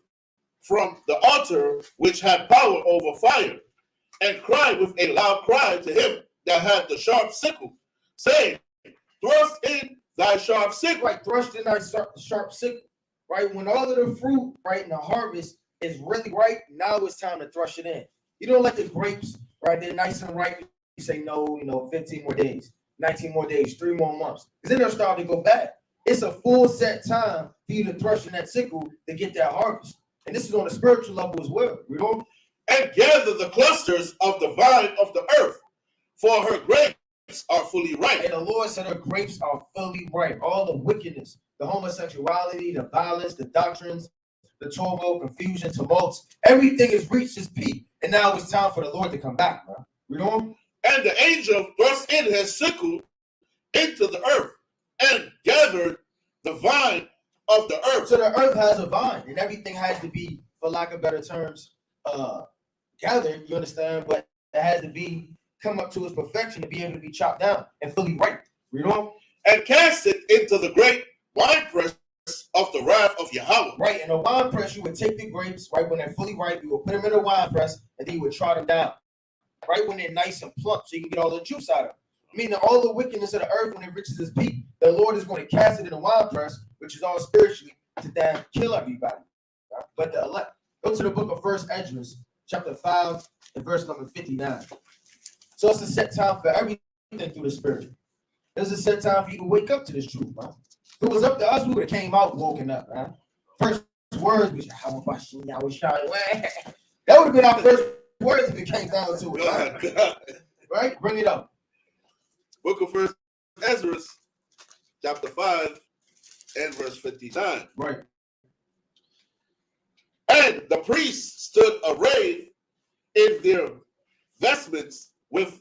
from the altar which had power over fire, and cried with a loud cry to him that had the sharp sickle, saying, thrust in thy sharp sickle. Right, thrust in thy sharp sickle. Right, when all of the fruit, right, and the harvest is really ripe, now it's time to thrust it in. You don't let the grapes, right, they're nice and ripe. You say, no, 15 more days, 19 more days, 3 more months. Because then they'll start to go bad. It's a full set time for you to thrust in that sickle to get that harvest. And this is on a spiritual level as well. You know? And gather the clusters of the vine of the earth, for her grapes are fully ripe. And the Lord said the grapes are fully ripe. All the wickedness, the homosexuality, the violence, the doctrines, the turmoil, confusion, tumults, everything has reached its peak. And now it's time for the Lord to come back, man. You know? And the angel thrust in his sickle into the earth and gathered the vine of the earth. So the earth has a vine, and everything has to be, for lack of better terms, gathered, you understand? But it has to be come up to its perfection to be able to be chopped down and fully ripe. You know? And cast it into the great winepress of the wrath of Yahweh. Right, in a wine press, you would take the grapes, right, when they're fully ripe, you would put them in a wine press, and then you would trot them down. Right when they're nice and plump, so you can get all the juice out of them. Meaning all the wickedness of the earth, when it reaches its peak, the Lord is going to cast it in a wine press, which is all spiritually, to damn kill everybody. Right? But the elect, go to the book of 1 Esdras, chapter 5, and verse number 59. So it's a set time for everything through the spirit. There's a set time for you to wake up to this truth, man. If it was up to us, we would have came out woken up, man. First words was, that would have been our first words if it came down to it. Right? Right? Bring it up. Book of 1 Ezra, chapter 5, and verse 59. Right. And the priests stood arrayed in their vestments with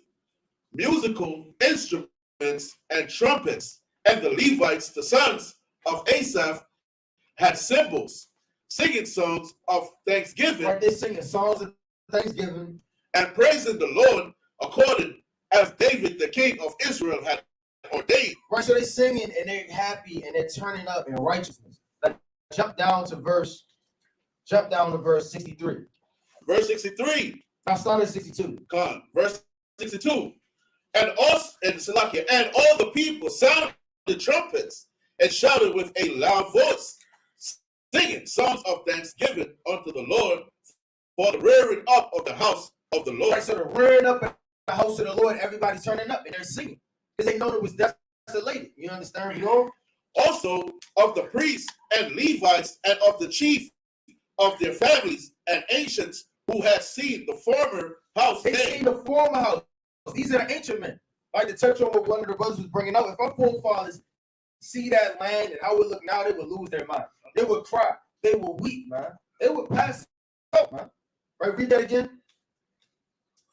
musical instruments and trumpets, and the Levites, the sons of Asaph, had cymbals, singing songs of thanksgiving. Right, they're singing songs of thanksgiving and praising the Lord according as David, the king of Israel, had ordained. Right, so they're singing and they're happy and they're turning up in righteousness. Like, jump down to verse 63. Verse 63. I started 62. God, verse 62. And all the people sounded the trumpets and shouted with a loud voice, singing songs of thanksgiving unto the Lord for the rearing up of the house of the Lord. Right, so the rearing up of the house of the Lord, everybody's turning up and they're singing because they know it was desolated. You understand? You know? Also of the priests and Levites and of the chief of their families and ancients who had seen the former house. They seen the former house. These are the ancient men. Like to touch on what one of the brothers was bringing up. If our forefathers see that land and how it look now, they would lose their mind. They would cry. They would weep, man. They would pass out, man. Right? Read that again.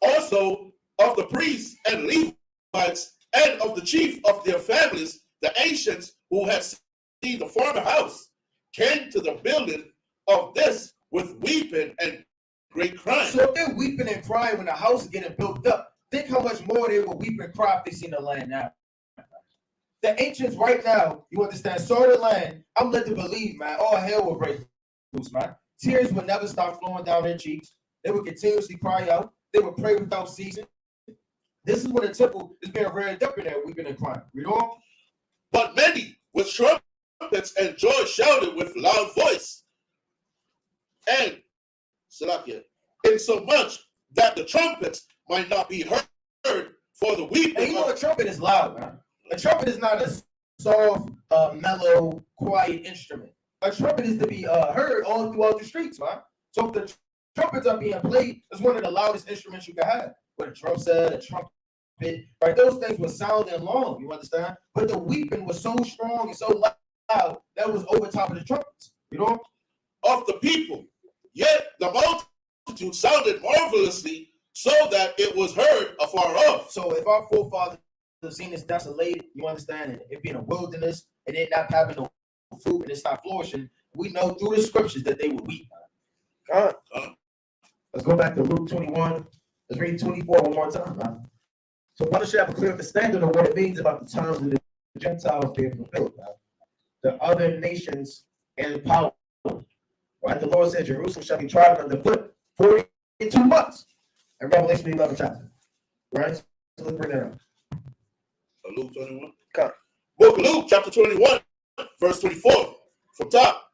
Also of the priests and Levites and of the chief of their families, the ancients who had seen the former house, came to the building of this with weeping and great crying. So if they're weeping and crying when the house is getting built up, think how much more they will weep and cry if they seen the land now. The ancients right now, you understand, saw the land. I'm led to believe, man, all hell will break loose, man. Tears would never stop flowing down their cheeks. They would continuously cry out. They would pray without ceasing. This is when the temple is being reared up in there, weeping and crying. You know? But many with trumpets and joy shouted with loud voice, and Salakia, insomuch that the trumpets might not be heard for the weeping. And you know a trumpet is loud, man. A trumpet is not a soft, mellow, quiet instrument. A trumpet is to be heard all throughout the streets, man. So if the trumpets are being played, it's one of the loudest instruments you can have. With a drum set, a trumpet, right? Those things were sounding long, you understand? But the weeping was so strong and so loud that was over top of the trumpets, you know? Of the people. Yet the multitude sounded marvelously, so that it was heard afar off. So if our forefathers have seen this desolated, you understand, and it being a wilderness, and it not having no fruit and it's not flourishing, we know through the scriptures that they would weep. Let's go back to Luke 21. Let's read 24 one more time, man. So one shall have a clear understanding of what it means about the times of the Gentiles being fulfilled, man. The other nations and power. Right? The Lord said Jerusalem shall be trodden underfoot 42 months. In Revelation 11 chapter. Right? So let's bring that up. Luke 21. Come. Book of Luke, chapter 21, verse 24, from top.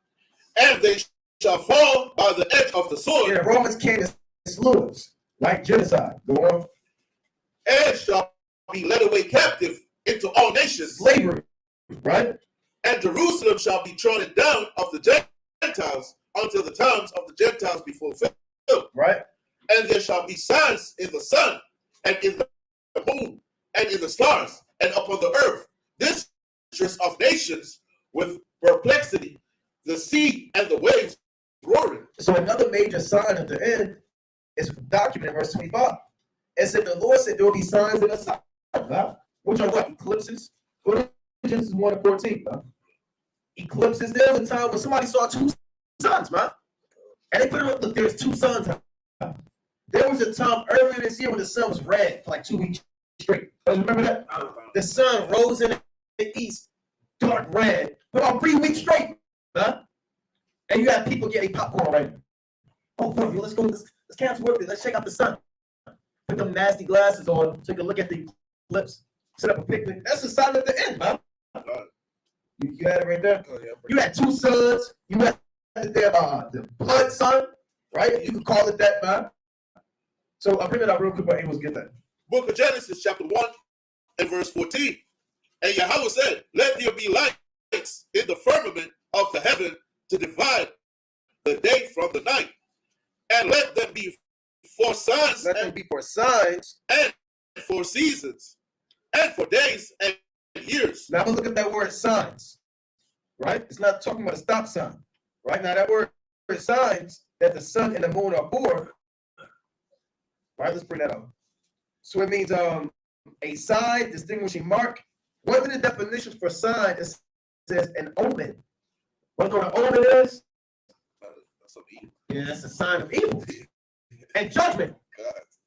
And they shall fall by the edge of the sword. Yeah, the Romans came and slew us, like genocide. Go on. And shall be led away captive into all nations. Slavery, right? And Jerusalem shall be trodden down of the Gentiles until the times of the Gentiles be fulfilled. Right? And there shall be signs in the sun and in the moon and in the stars, and upon the earth, this distress of nations with perplexity, the sea and the waves roaring. So another major sign at the end is documented in verse 25. It said the Lord said there will be signs in the sky, right? Which are what? Eclipses. Go to Genesis 1:14, right? Eclipses. There was a time when somebody saw two suns, man. And they put it up, look, there's two suns. There was a time earlier this year when the sun was red for like 2 weeks straight. Remember that? The sun rose in the east, dark red, for about 3 weeks straight. Huh? And you have people getting popcorn right now. Oh, bro, let's go. Let's cancel work. Let's check out the sun. Put them nasty glasses on so you can look at the eclipse. Set up a picnic. That's the sign at the end, man. You had it right there. Oh, yeah, You had two suns. You had the blood sun, right? You can call it that, man. So I'll bring it up real quick, but Amos get that. Book of Genesis, chapter 1 and verse 14. And Yahweh said, let there be lights in the firmament of the heaven to divide the day from the night, and let them be for signs, Let them be for signs, and for seasons, and for days and years. Now look at that word signs, right? It's not talking about a stop sign, right? Now that word signs that the sun and the moon are for, right? Let's bring that up. So it means a sign, distinguishing mark. One of the definitions for sign is says an omen. What an omen is? Yeah, that's a sign of evil and judgment,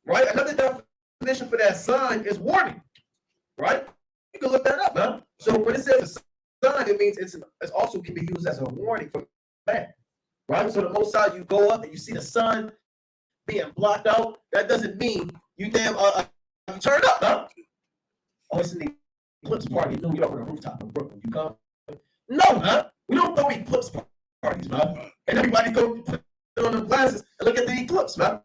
right? Another definition for that sign is warning, right? You can look that up, man. So when it says a sign, it means it also can be used as a warning for man, right? So the most side you go up and you see the sun being blocked out, that doesn't mean you you turn up, huh? Oh, it's in the eclipse party in New York on the rooftop in Brooklyn. You come? No, huh? We don't throw eclipse parties, man. And everybody go put on the glasses and look at the eclipse, man.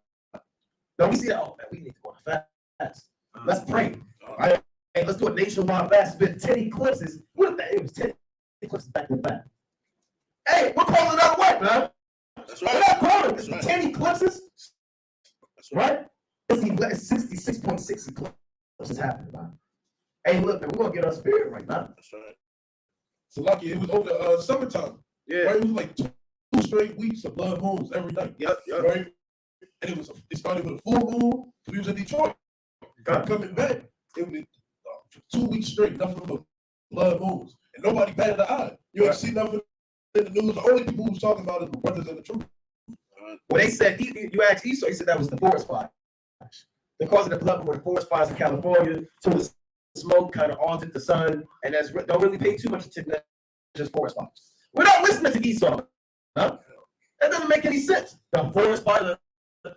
No, we see that. Oh man, we need to go on a fast. Let's pray. All right. Hey, let's do a nationwide fast. It's been 10 eclipses. What if that? It was 10 eclipses back to back. Hey, we're calling it out what, man? That's We're right. not calling it. It's That's 10 eclipses, That's right. right? It's 66.6 eclipses happening, man. Hey, look, man, we're gonna get our spirit right now. That's right. So lucky it was over summertime. Yeah. Right? It was like two straight weeks of blood moons every night. Yep. Right? And it started with a full moon. We was in Detroit. Coming back. It was for 2 weeks straight, nothing but blood moons. And nobody batted an eye. You ain't see nothing in the news. The only people who was talking about it were brothers in the truth. Well, they said you asked Esau. He said that was the forest fire. The cause of the blood were the forest fires in California. So the smoke kind of altered the sun, and don't really pay too much attention to just forest fires. We're not listening to Esau, huh? That doesn't make any sense. The forest fire.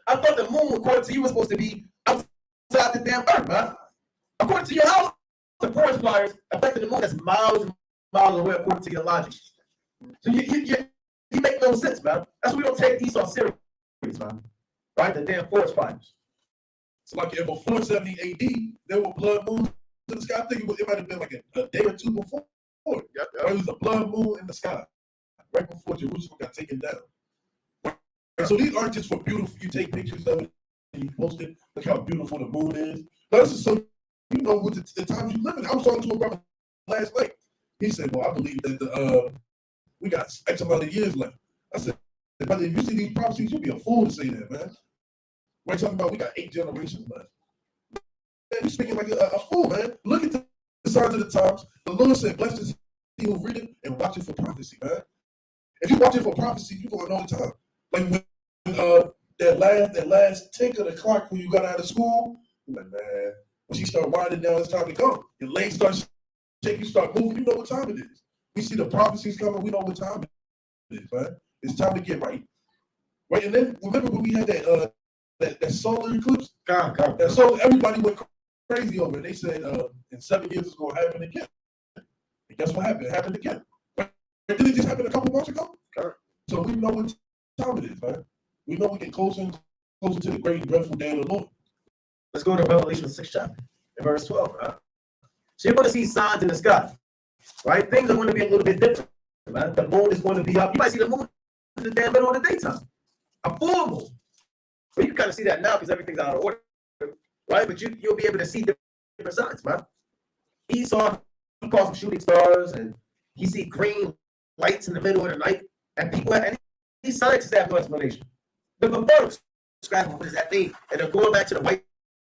I thought the moon, according to you, was supposed to be outside the damn earth, man. According to your house, the forest fires affected the moon that's miles and miles away, according to your logic. So you make no sense, man. That's why we don't take Esau serious, man. Right? The damn forest fires. So like in before 70 AD, there were blood moons in the sky. I think it might have been like a day or two before. Right? It was a blood moon in the sky right before Jerusalem got taken down. And so these aren't just for beautiful. You take pictures of it and you post it. Look how beautiful the moon is. But this is so you know what the times you live in. I was talking to a brother last night. He said, "Well, I believe that we got X amount of years left." I said, "Brother, if you see these prophecies, you'd be a fool to say that, man. We're talking about we got 8 generations left. Man, you're speaking like a fool, man. Look at the signs of the times. The Lord said, blessed is he who read it and watch it for prophecy, man. If you watch it for prophecy, you're going to know the time. Like when that last tick of the clock when you got out of school, you're like, man, when she start winding down, it's time to go. Your legs start shaking, you start moving, you know what time it is. We see the prophecies coming, we know what time it is, man. It's time to get right. Right, and then remember when we had that solar eclipse? That solar, everybody went crazy over it. They said in 7 years it's going to happen again. And guess what happened? It happened again. But did it just happen a couple months ago? So we know what time it is, man. We know we get closer and closer to the great and dreadful day of the Lord. Let's go to Revelation 6 chapter, in verse 12. Right? So you're going to see signs in the sky, right? Things are going to be a little bit different. Right? The moon is going to be up. You might see the moon in the damn middle of the daytime. A full moon. But you can kind of see that now because everything's out of order, right? But you'll be able to see different signs, man. He calls them shooting stars, and he see green lights in the middle of the night, and people and these scientists have no explanation. The verbs scramble, what does that mean? And they're going back to the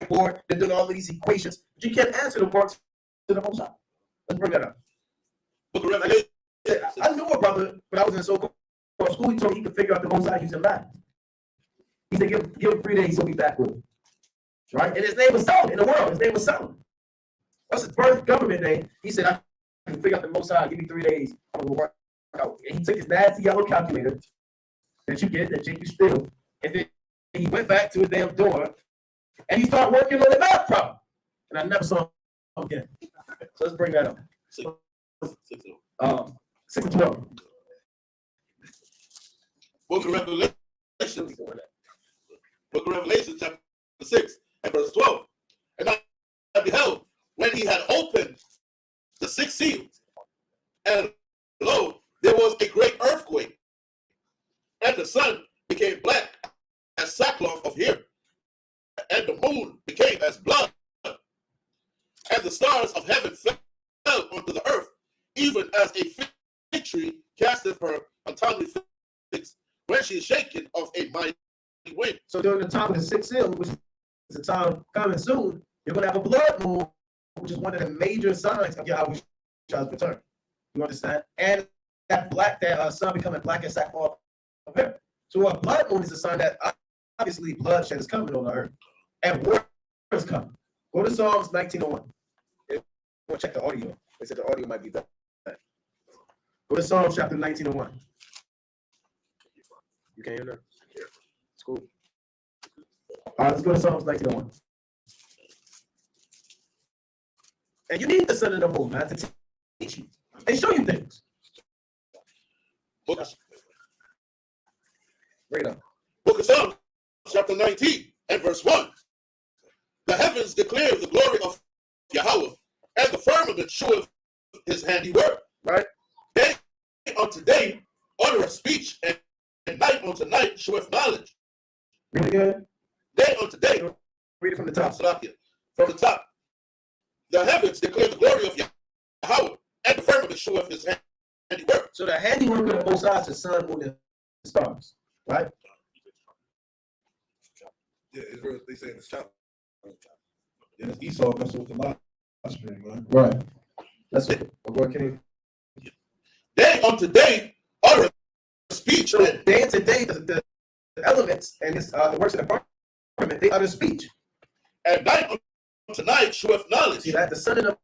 whiteboard, they're doing all of these equations, but you can't answer the words to the Most High. Let's bring that up. Book of Revelation. I knew a brother when I was in so-called school. He told me he could figure out the Most High using math. He said, give him 3 days, he'll be back with him. Right? And his name was Solomon in the world. His name was Solomon. That's his birth government name. He said, I can figure out the Most High. Give me 3 days. I'm going to work out. And he took his nasty yellow calculator that you get, that you steal, and then he went back to his damn door, and he started working on the math problem. And I never saw him again. So let's bring that up. 6 and 12. Book of Revelation. Book of Revelation, chapter 6 and verse 12. And I beheld when he had opened the 6 seals, and lo, there was a great earthquake, and the sun became black as sackcloth of hair, and the moon became as blood, and the stars of heaven fell onto the earth, even as a fig tree casteth her untimely figs when she is shaken of a mighty wind. So during the time of the 6th seal, which is the time coming soon, you're going to have a blood moon, which is one of the major signs of Yahweh's return. You understand? And that sun becoming black as sackcloth of hair. So a blood moon is a sign that obviously bloodshed is coming on the earth, and war is coming. Go to Psalms 19:01. We'll check the audio. They said the audio might be done. Go to Psalms chapter 19:01. You can't hear that? Yeah. It's cool. All right, let's go to Psalms 19:01. And you need the sun and the moon, man, to teach you and show you things. Book Bring it up. of Psalms, chapter 19 and verse 1. The heavens declare the glory of Yahweh, and the firmament showeth his handiwork. Right? Day unto day uttereth speech, and night unto night showeth knowledge. Read it again. Day unto day. Read it from the top. Salakia. From the top. The heavens declare the glory of Yahweh, and the firmament showeth his handiwork. So the handiwork of the Most High is the sun, moon, and stars. Right? Yeah, Israel, they say it's chop. Yeah, it's Esau messing with the last string, man. Right. That's it. Day unto day uttereth speech. So day to day, the elements and the works of the firmament, they utter speech. And night unto night showeth knowledge. See that? The sun and the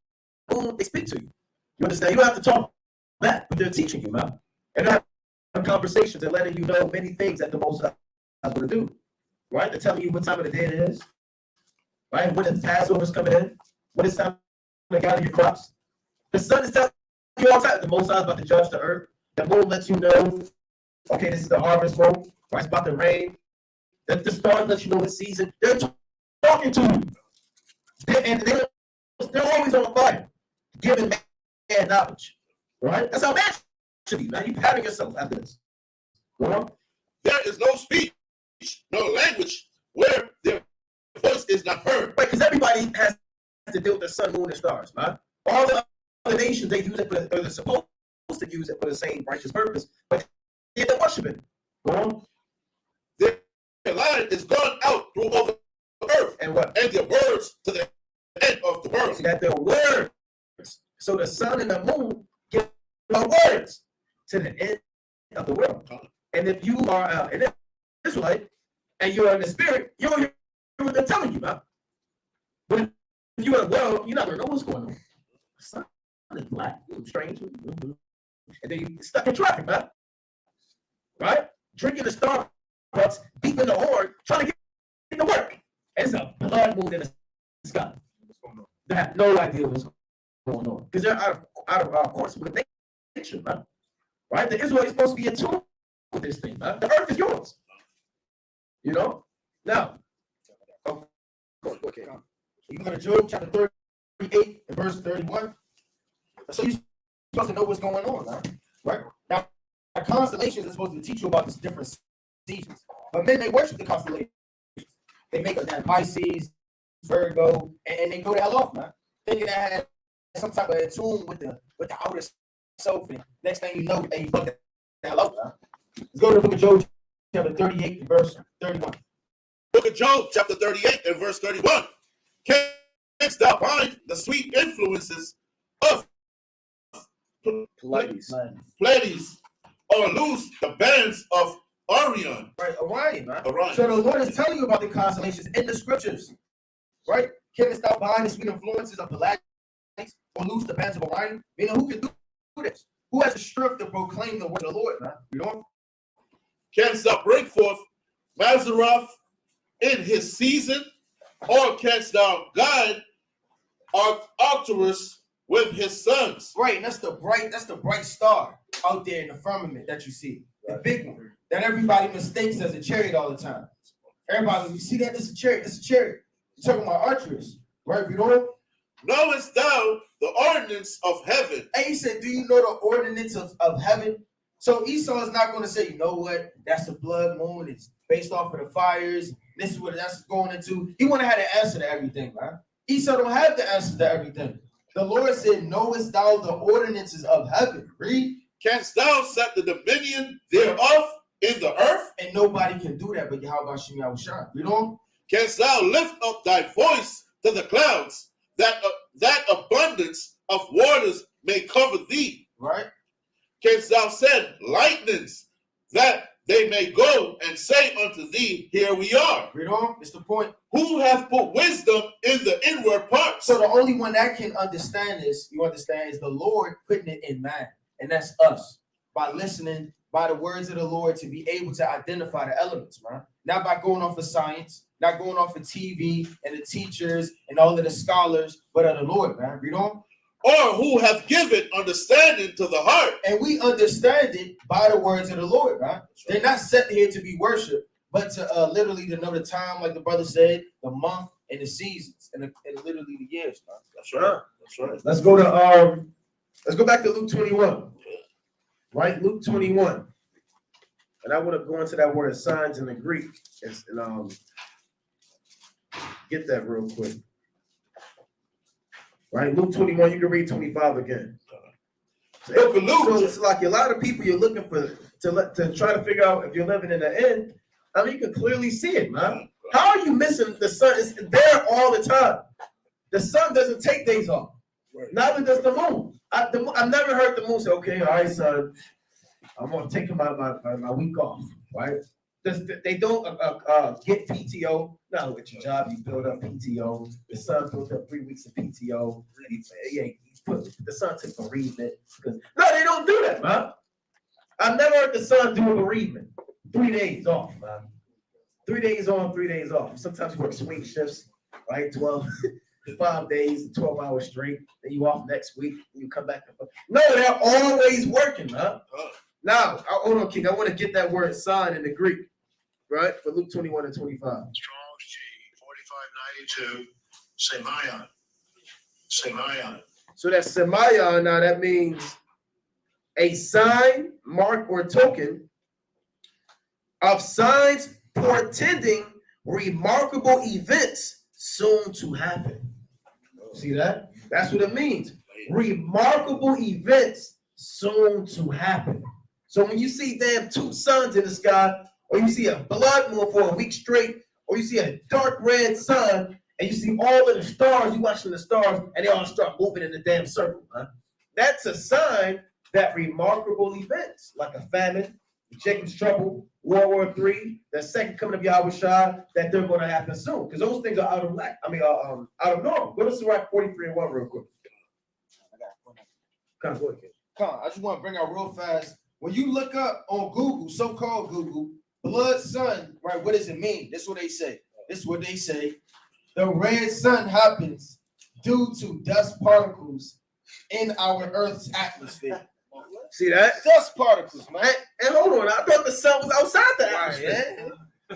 moon, they speak to you. You understand? You don't have to talk back, but they're teaching you, man. And they're having conversations and letting you know many things that the Most High is going to do. Right? They're telling you what time of the day it is. Right? When the Passover is coming in. When it's time to gather your crops. The sun is telling you all the time. The Most High is about to judge the earth. The moon lets you know, okay, this is the harvest moon. Right? It's about to rain. The stars let you know what season. They're talking to you. They're always on fire. Giving man knowledge. Right? That's how man should be. Now you patting yourself after this. Go on. There is no speech, no language where their voice is not heard. Right, because everybody has to deal with the sun, moon, and stars, right? All the other nations, they use it for, or they're supposed to use it for the same righteous purpose, but they're worshiping. Go on. Their line is gone out through all the earth, And what? and their words to the end of the world. See that their words. So the sun and the moon give our words to the end of the world. And if you are an Israelite and you're in the spirit, you'll hear what they're telling you about. But if you're in the world, you're not going to know what's going on. The sun is black, strange. And then you're stuck in traffic, man. Right? Drinking the Starbucks, beating the horn, trying to get to work. And it's a blood moon in the sky. They have no idea what's going on. Because they're out of course with nature, man. Right? The Israel is supposed to be in tune with this thing, man. The earth is yours. You know? Now, okay. You go to Job chapter 38 and verse 31. So you're supposed to know what's going on, man. Right? Now, constellations are supposed to teach you about these different seasons. But men, they worship the constellations. They make them Pisces, Virgo, and they go to hell off, man. thinking that had some type of tune with the outer self. And next thing you know, hey, you fuck the hell up. Man. Let's go to the book of Job, chapter 38, verse 31. Book of Job, chapter 38 and verse 31. Canst thou bind the sweet influences of Pleiades. Pleiades, or loose the bands of Orion? Right, Orion, man. Orion. So the Lord is telling you about the constellations in the scriptures, right? Canst thou bind the sweet influences of the Pleiades or loose the bands of Orion? You know, who can do this? Who has the strength to proclaim the word of the Lord, man? You know? Canst thou bring forth Mazzaroth in his season, or canst thou guide Arcturus with his sons? Right, and that's the bright star out there in the firmament that you see. The big one that everybody mistakes as a chariot all the time. Everybody, you see that? It's a chariot, it's a chariot. You're talking about Arcturus, right? You know? Knowest thou the ordinance of heaven? And he said, do you know the ordinance of heaven? So Esau is not going to say, you know what, that's the blood moon, it's based off of the fires, this is what that's going into. He want to have the answer to everything, man. Esau don't have the answer to everything. The Lord said, knowest thou the ordinances of heaven? Read. Canst thou set the dominion thereof in the earth? And nobody can do that but Yahweh Shem Yahushua. You know? Canst thou lift up thy voice to the clouds, that abundance of waters may cover thee? Right? Canst thou send lightnings, that they may go and say unto thee, here we are? Read on. It's the point. Who hath put wisdom in the inward parts? So the only one that can understand this, you understand, is the Lord putting it in man. And that's us. By listening by the words of the Lord to be able to identify the elements, man. Not by going off of science, not going off of TV and the teachers and all of the scholars, but of the Lord, man. Read on. Or who hath given understanding to the heart? And we understand it by the words of the Lord, right? They're not set here to be worshipped, but to literally to know the time, like the brother said, the month and the seasons, and literally the years, man. That's right. That's right. Let's go back to Luke 21. Right? Luke 21. And I want to go into that word signs in the Greek and get that real quick. Right? Luke 21, you can read 25 again. So it's like a lot of people you're looking for to try to figure out if you're living in the end. I mean, you can clearly see it, man. How are you missing the sun? It's there all the time. The sun doesn't take days off. Right. Neither does the moon. I've never heard the moon say, okay, all right, son, I'm going to take my week off, right? They don't get PTO. No, at your job, you build up PTO. The son built up 3 weeks of PTO. The son took bereavement. No, they don't do that, man. I've never heard the son do a bereavement. 3 days off, man. 3 days on, 3 days off. Sometimes you work swing shifts, right? 5 days, 12 hours straight. Then you off next week. And you come back. No, they're always working, man. Now, hold on, King. I want to get that word sign in the Greek, right? For Luke 21 and 25. Strong's G 4592. Semayon. So that's semayon. Now that means a sign, mark, or token of signs portending remarkable events soon to happen. See that? That's what it means. Remarkable events soon to happen. So when you see damn two suns in the sky, or you see a blood moon for a week straight, or you see a dark red sun, and you see all of the stars, you watching the stars, and they all start moving in the damn circle, huh? That's a sign that remarkable events, like a famine, Jacob's trouble, World War III, the second coming of Yahushua, that they're going to happen soon. Because those things are out of norm. Go to Sirach 43 and 1 real quick. Come on, go ahead, kid. Come on, I just want to bring out real fast. When you look up on Google, so-called Google, blood sun, right? What does it mean? This is what they say. This is what they say. The red sun happens due to dust particles in our Earth's atmosphere. See that? Dust particles, man. And hold on, I thought the sun was outside the atmosphere.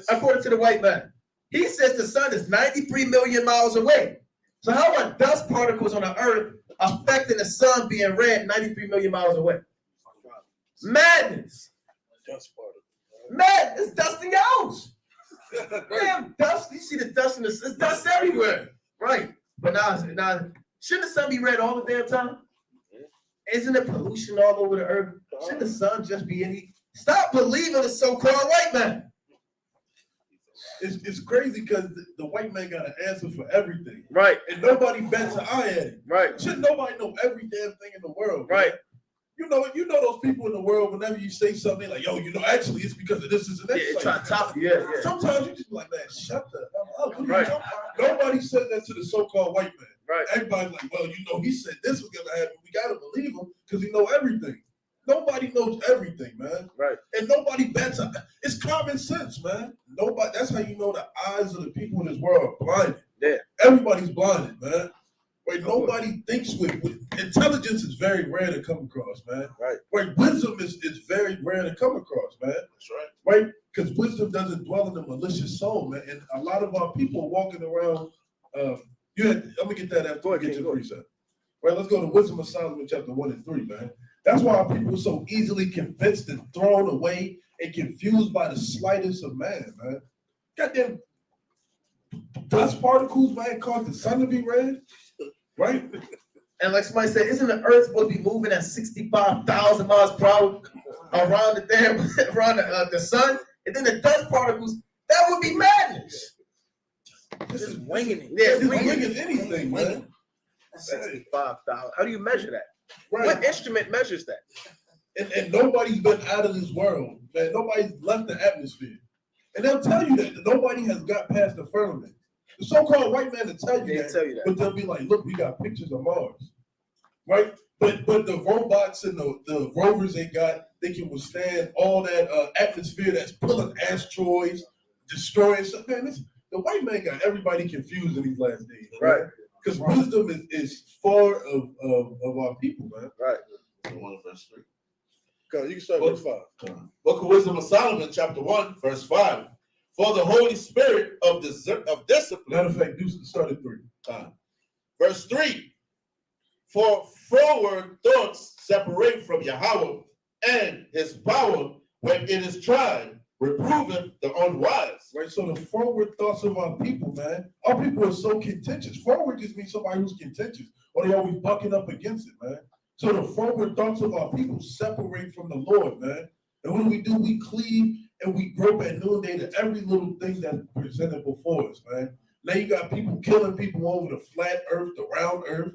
According to the white man, he says the sun is 93 million miles away. So how are dust particles on the Earth affecting the sun being red 93 million miles away? Madness. Dust particles. Mad, it's dust in your house. Damn dust. You see the dust in it's dust everywhere. Right. But now Shouldn't the sun be red all the damn time? Isn't there pollution all over the earth? Shouldn't the sun just be any? Stop believing the so-called white man. It's crazy because the white man got an answer for everything. Right, And nobody bats an eye at it. right, Should nobody know every damn thing in the world? right. Man? You know those people in the world, whenever you say something like, yo, actually it's because of this and that. Yeah, trying to top you. Yeah, yeah. Sometimes you just be like, man, shut the hell up. What are you Right. talking about? Nobody said that to the so-called white man. Right. Everybody's like, well, he said this was gonna happen. We gotta believe him because he know everything. Nobody knows everything, man. Right. And nobody bets. It's common sense, man. Nobody. That's how you know the eyes of the people in this world are blinded. Yeah. Everybody's blinded, man. Right? Nobody thinks with intelligence is very rare to come across, man. Right. Right? Wisdom is very rare to come across, man. That's right. Right? Because wisdom doesn't dwell in the malicious soul, man. And a lot of our people walking around. I'm gonna get that after we get to the precept. Right? Let's go to Wisdom of Solomon, chapter 1 and 3, man. That's why our people are so easily convinced and thrown away and confused by the slightest of man, man. Goddamn dust particles, man, cause the sun to be red, right? And like somebody said, isn't the earth supposed to be moving at 65,000 miles per hour around the damn around the sun? And then the dust particles, that would be madness. This is winging it. Yeah, Yeah, winging anything, man. 65,000. How do you measure that? Right. What instrument measures that? And nobody's been out of this world, man. Nobody's left the atmosphere. And they'll tell you that nobody has got past the firmament. The so-called white man will tell you that, but they'll be like, look, we got pictures of Mars, right? But the robots and the rovers they can withstand all that atmosphere that's pulling asteroids, destroying stuff. Man, the white man got everybody confused in these last days, right? Because wisdom is far of our people, man. Right. 1 verse 3. Go, you can start verse 5. Book of Wisdom of Solomon, chapter 1, verse 5. For the Holy Spirit of discipline. Matter of fact, do start at 3. Verse 3. For forward thoughts separate from Yahweh, and his power, when it is tried, reproveth the unwise. Right, so the forward thoughts of our people, man. Our people are so contentious. Forward just means somebody who's contentious, or they always bucking up against it, man. So the forward thoughts of our people separate from the Lord, man. And what do? We cleave and we grope at noonday to every little thing that's presented before us, man. Now you got people killing people over the flat earth, the round earth,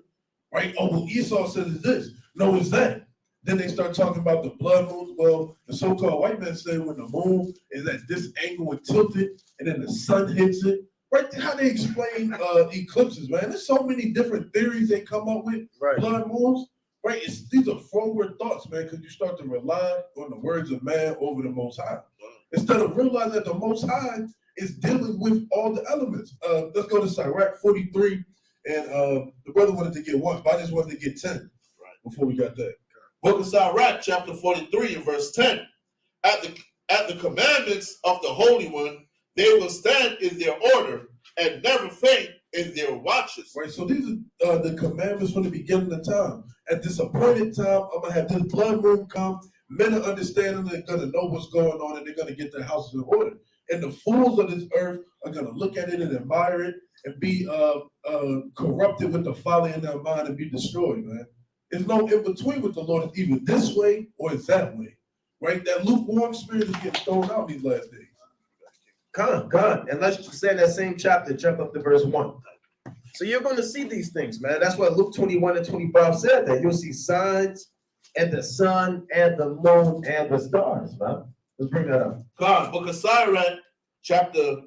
right? Oh, well, Esau says it's this. No, it's that. Then they start talking about the blood moons. Well, the so-called white man say when the moon is at this angle and tilted, and then the sun hits it. Right? How they explain eclipses, man. There's so many different theories they come up with. Right. Blood moons. Right? These are forward thoughts, man, because you start to rely on the words of man over the Most High. Instead of realizing that the Most High is dealing with all the elements. Let's go to Sirach 43. And the brother wanted to get 1, but I just wanted to get 10 before we got that. Book of Sirach, chapter 43, and verse 10. At the commandments of the Holy One, they will stand in their order and never faint in their watches. Right, so these are the commandments from the beginning of time. At this appointed time, I'm going to have this blood moon come. Men of understanding are going to know what's going on, and they're going to get their houses in order. And the fools of this earth are going to look at it and admire it and be corrupted with the folly in their mind and be destroyed, man. There's no in between with the Lord. It's either this way or it's that way, right? That lukewarm spirit is getting thrown out these last days. Come on. And let's say in that same chapter, jump up to verse 1. So you're going to see these things, man. That's what Luke 21 and 25 said, that you'll see signs and the sun and the moon and the stars, man. Let's bring that up. God, Book of Sirach, chapter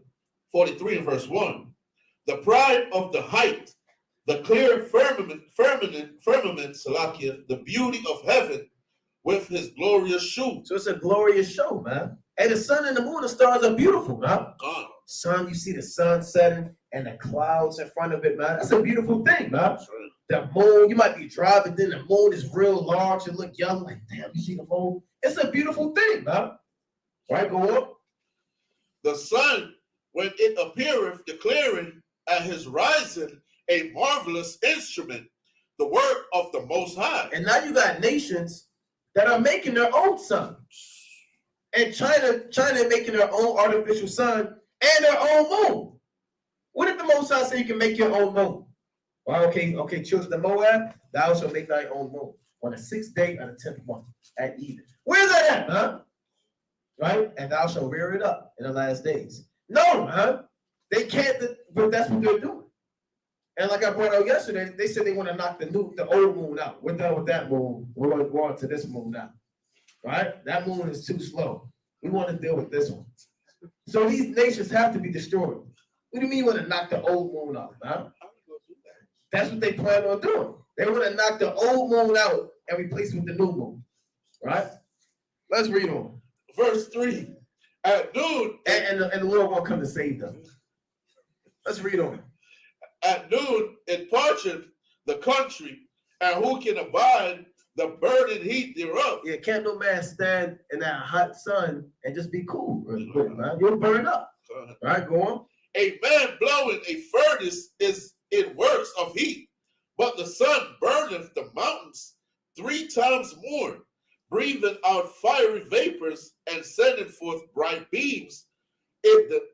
43 and verse 1. The pride of the height, the clear firmament, Salakia, the beauty of heaven with his glorious shoe. So it's a glorious show, man. And the sun and the moon and stars are beautiful, man. God. Sun, you see the sun setting and the clouds in front of it, man. That's a beautiful thing, man. The moon, you might be driving, then the moon is real large and look young, like, damn, you see the moon? It's a beautiful thing, man. Right, go up. The sun, when it appeareth, declaring at his rising a marvelous instrument, the work of the Most High. And now you got nations that are making their own sun. And China making their own artificial sun and their own moon. What if the Most High say you can make your own moon? Well, okay, children of Moab, thou shalt make thy own moon on the 6th day of the 10th month at even. Where's that at, huh? Right? And thou shalt rear it up in the last days. No, huh? They can't, but that's what they're doing. And like I brought out yesterday, they said they want to knock the old moon out. We're done with that moon. We're going to go on to this moon now. Right? That moon is too slow. We want to deal with this one. So these nations have to be destroyed. What do you mean you want to knock the old moon out, huh? That's what they plan on doing. They want to knock the old moon out and replace it with the new moon. Right? Let's read on. Verse 3. At noon, And the Lord won't come to save them. Let's read on. At noon it parcheth the country, and who can abide the burning heat thereof? Yeah, can't no man stand in that hot sun and just be cool. Man. You'll burn up. All right, go on. A man blowing a furnace is in works of heat, but the sun burneth the mountains 3 times more, breathing out fiery vapors and sending forth bright beams. It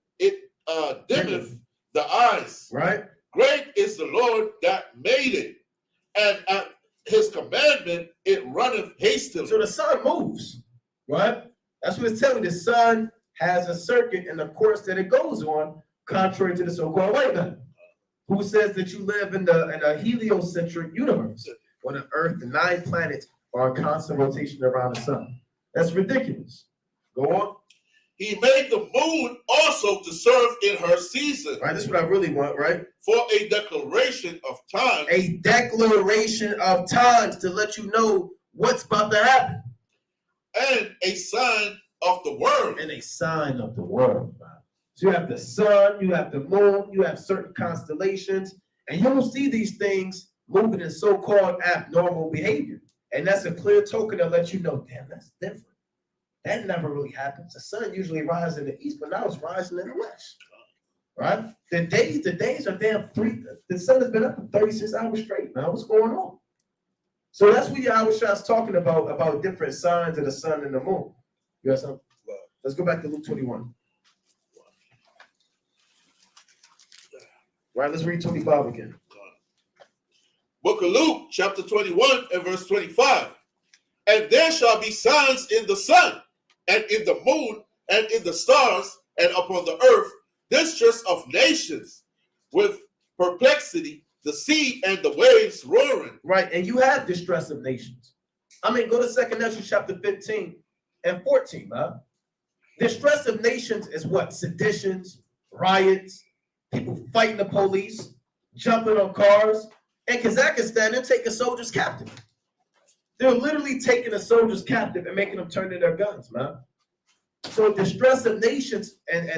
dimmeth the eyes. Right? Great is the Lord that made it, and at his commandment it runneth hastily. So the sun moves, right? That's what it's telling me. The sun has a circuit and the course that it goes on, contrary to the so-called white man, who says that you live in a heliocentric universe, on the Earth, the 9 planets are in constant rotation around the sun. That's ridiculous. Go on. He made the moon also to serve in her season. Right, this is what I really want, right? For a declaration of time. A declaration of times to let you know what's about to happen. And a sign of the world. And a sign of the world. So you have the sun, you have the moon, you have certain constellations, and you don't see these things moving in so-called abnormal behavior. And that's a clear token to let you know, damn, that's different. That never really happens. The sun usually rises in the east, but now it's rising in the west. Right? The days are damn 3. The sun has been up for 36 hours straight. Now what's going on? So that's what Yahushua is talking about different signs of the sun and the moon. You got something? Let's go back to Luke 21. Right, let's read 25 again. Book of Luke, chapter 21 and verse 25. And there shall be signs in the sun, and in the moon, and in the stars, and upon the earth, distress of nations, with perplexity, the sea and the waves roaring. Right, and you have distress of nations. I mean, go to 2 Ezra chapter 15 and 14, man. Distress of nations is what? Seditions, riots, people fighting the police, jumping on cars. In Kazakhstan, they're taking soldiers captive. They're literally taking the soldiers captive and making them turn in their guns, man. So distress of nations and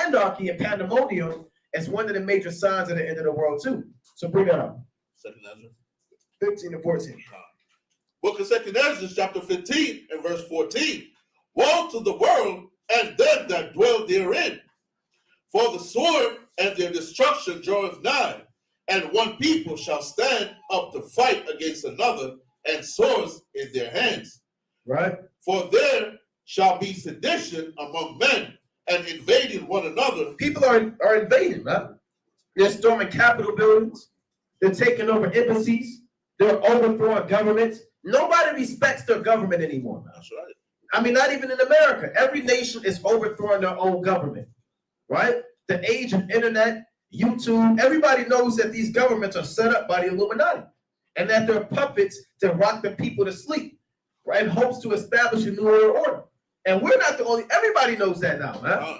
anarchy and pandemonium is one of the major signs of the end of the world too. So bring that up. 2 Ezra. 15 and 14. Book of 2 Ezra, chapter 15 and verse 14. Woe to the world and them that dwell therein, for the sword and their destruction draweth nigh, and one people shall stand up to fight against another, and swords in their hands. Right? For there shall be sedition among men, and invading one another. People are invading, man. They're storming Capitol buildings. They're taking over embassies. They're overthrowing governments. Nobody respects their government anymore, man. That's right. I mean, not even in America. Every nation is overthrowing their own government, right? The age of internet, YouTube, everybody knows that these governments are set up by the Illuminati and that they're puppets to rock the people to sleep, right? In hopes to establish a new world order. And we're not the only, everybody knows that now, man.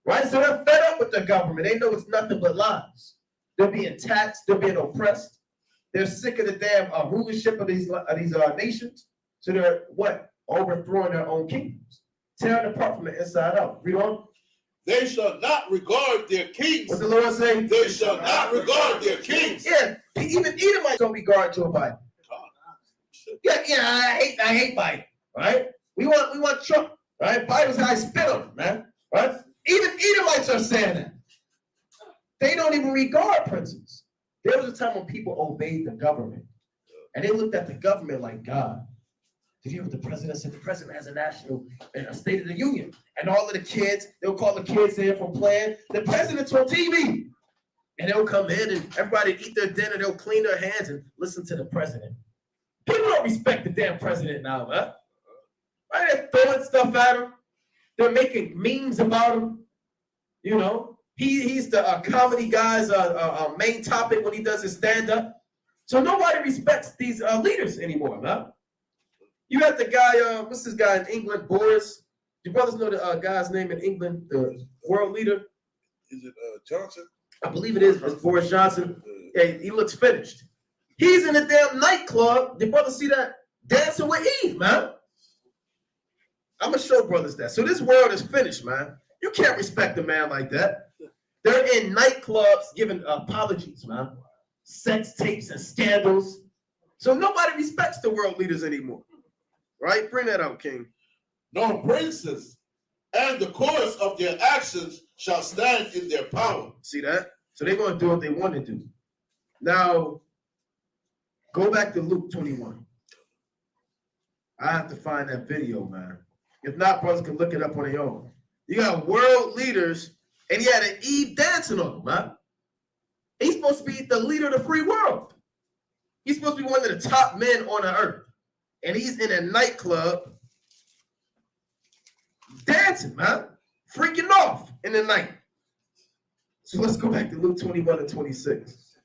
Right? So they're fed up with the government. They know it's nothing but lies. They're being taxed. They're being oppressed. They're sick of the damn rulership of these nations. So they're what? Overthrowing their own kingdoms. Tearing apart from the inside out. Read on. They shall not regard their kings. What's the Lord saying? They shall not regard their kings. Yeah, even Edomites don't regard Joe Biden. Yeah, I hate Biden, right? We want Trump, right? Biden's how I spit on him, man, right? Even Edomites are saying that. They don't even regard princes. There was a time when people obeyed the government, and they looked at the government like God. Did you hear what the president said? The president has a State of the Union, and all of the kids, they'll call the kids in from playing. The president's on TV. And they'll come in and everybody eat their dinner, they'll clean their hands and listen to the president. People don't respect the damn president now, man. Right? They're throwing stuff at him. They're making memes about him. You know, he's the comedy guy's main topic when he does his stand-up. So nobody respects these leaders anymore, man. You got the guy, what's this guy in England, Boris? Your brothers know the guy's name in England, the world leader? Is it Johnson? I believe it is. It's Boris Johnson. Yeah, he looks finished. He's in a damn nightclub. Did brothers see that? Dancing with Eve, man. I'm gonna show brothers that. So this world is finished, man. You can't respect a man like that. They're in nightclubs giving apologies, man. Sex tapes and scandals. So nobody respects the world leaders anymore. Right? Bring that out, King. No princes and the course of their actions shall stand in their power. See that? So they're going to do what they want to do. Now, go back to Luke 21. I have to find that video, man. If not, brothers can look it up on their own. You got world leaders, and he had an Eve dancing on him, man. He's supposed to be the leader of the free world. He's supposed to be one of the top men on the earth. And he's in a nightclub dancing, man. Freaking off in the night. So let's go back to Luke 21 and 26.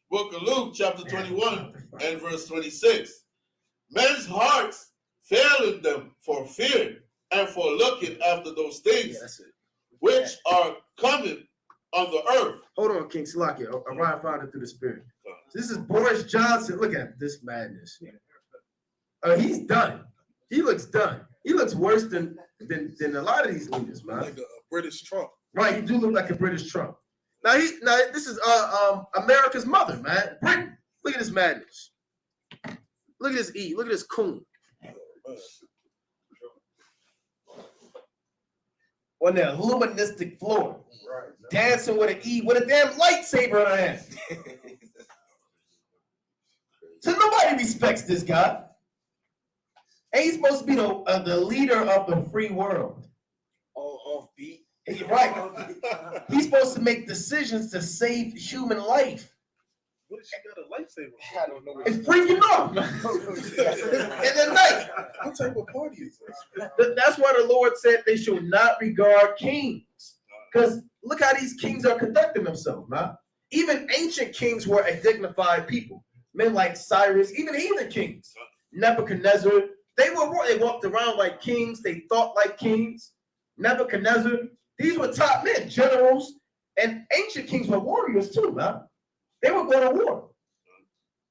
Book of Luke, chapter 21 and verse 26. Men's hearts failing them for fear and for looking after those things that's it. which are coming on the earth. Hold on, King Salakia. Orion found it through the spirit. This is Boris Johnson. Look at this madness. He's done. He looks done. He looks worse than a lot of these leaders, man. Like a British Trump. Right, he do look like a British Trump. Now this is America's mother, man. Britain. Look at this madness. Look at this E. Look at this coon. On the illuministic floor. Right. Dancing with an E with a damn lightsaber in her hand. So nobody respects this guy. And he's supposed to be the leader of the free world. Off beat. Right. He's supposed to make decisions to save human life. What if she got a lightsaber? I don't know. It's freaking off, man. In the night. What type of party is this? That's why the Lord said they should not regard kings. Because look how these kings are conducting themselves, man. Even ancient kings were a dignified people. Men like Cyrus, even heathen kings. Nebuchadnezzar, they walked around like kings. They thought like kings. Nebuchadnezzar, these were top men, generals, and ancient kings were warriors too, man. They were going to war.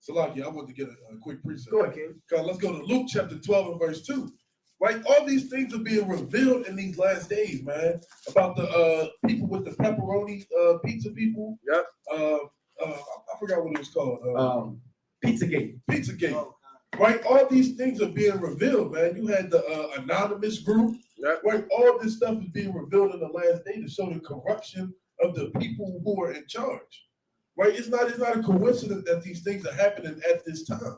Salaki, I want to get a quick precept. Go ahead, King. Okay, let's go to Luke chapter 12 and verse 2. Right? All these things are being revealed in these last days, man. About the people with the pepperoni pizza people. Yep. I forgot what it was called. Pizzagate. Pizzagate. Right? All these things are being revealed, man. You had the anonymous group. Yep. Right? All this stuff is being revealed in the last day to show the corruption of the people who are in charge. Right? It's not a coincidence that these things are happening at this time.